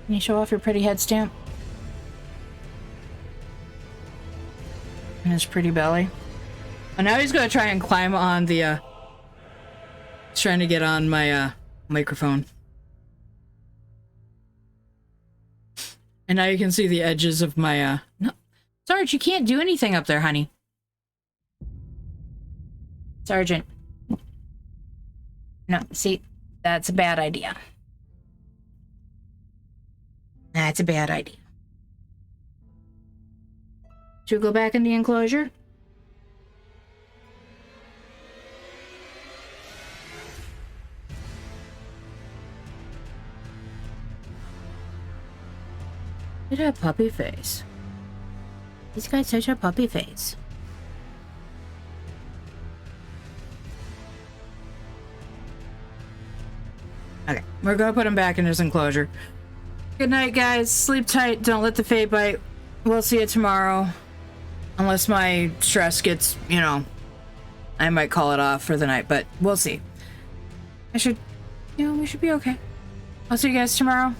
Can you show off your pretty head stamp? And his pretty belly. Oh, now he's gonna try and climb on the, he's trying to get on my, microphone. And now you can see the edges of my, no. Sarge, you can't do anything up there, honey. Sergeant. No, see, that's a bad idea. That's a bad idea. Should we go back in the enclosure? Look at that puppy face. He's got such a puppy face. Okay, we're gonna put him back in his enclosure. Good night, guys. Sleep tight. Don't let the Fate bite. We'll see you tomorrow. Unless my stress gets, you know, I might call it off for the night, but we'll see. We should be okay. I'll see you guys tomorrow.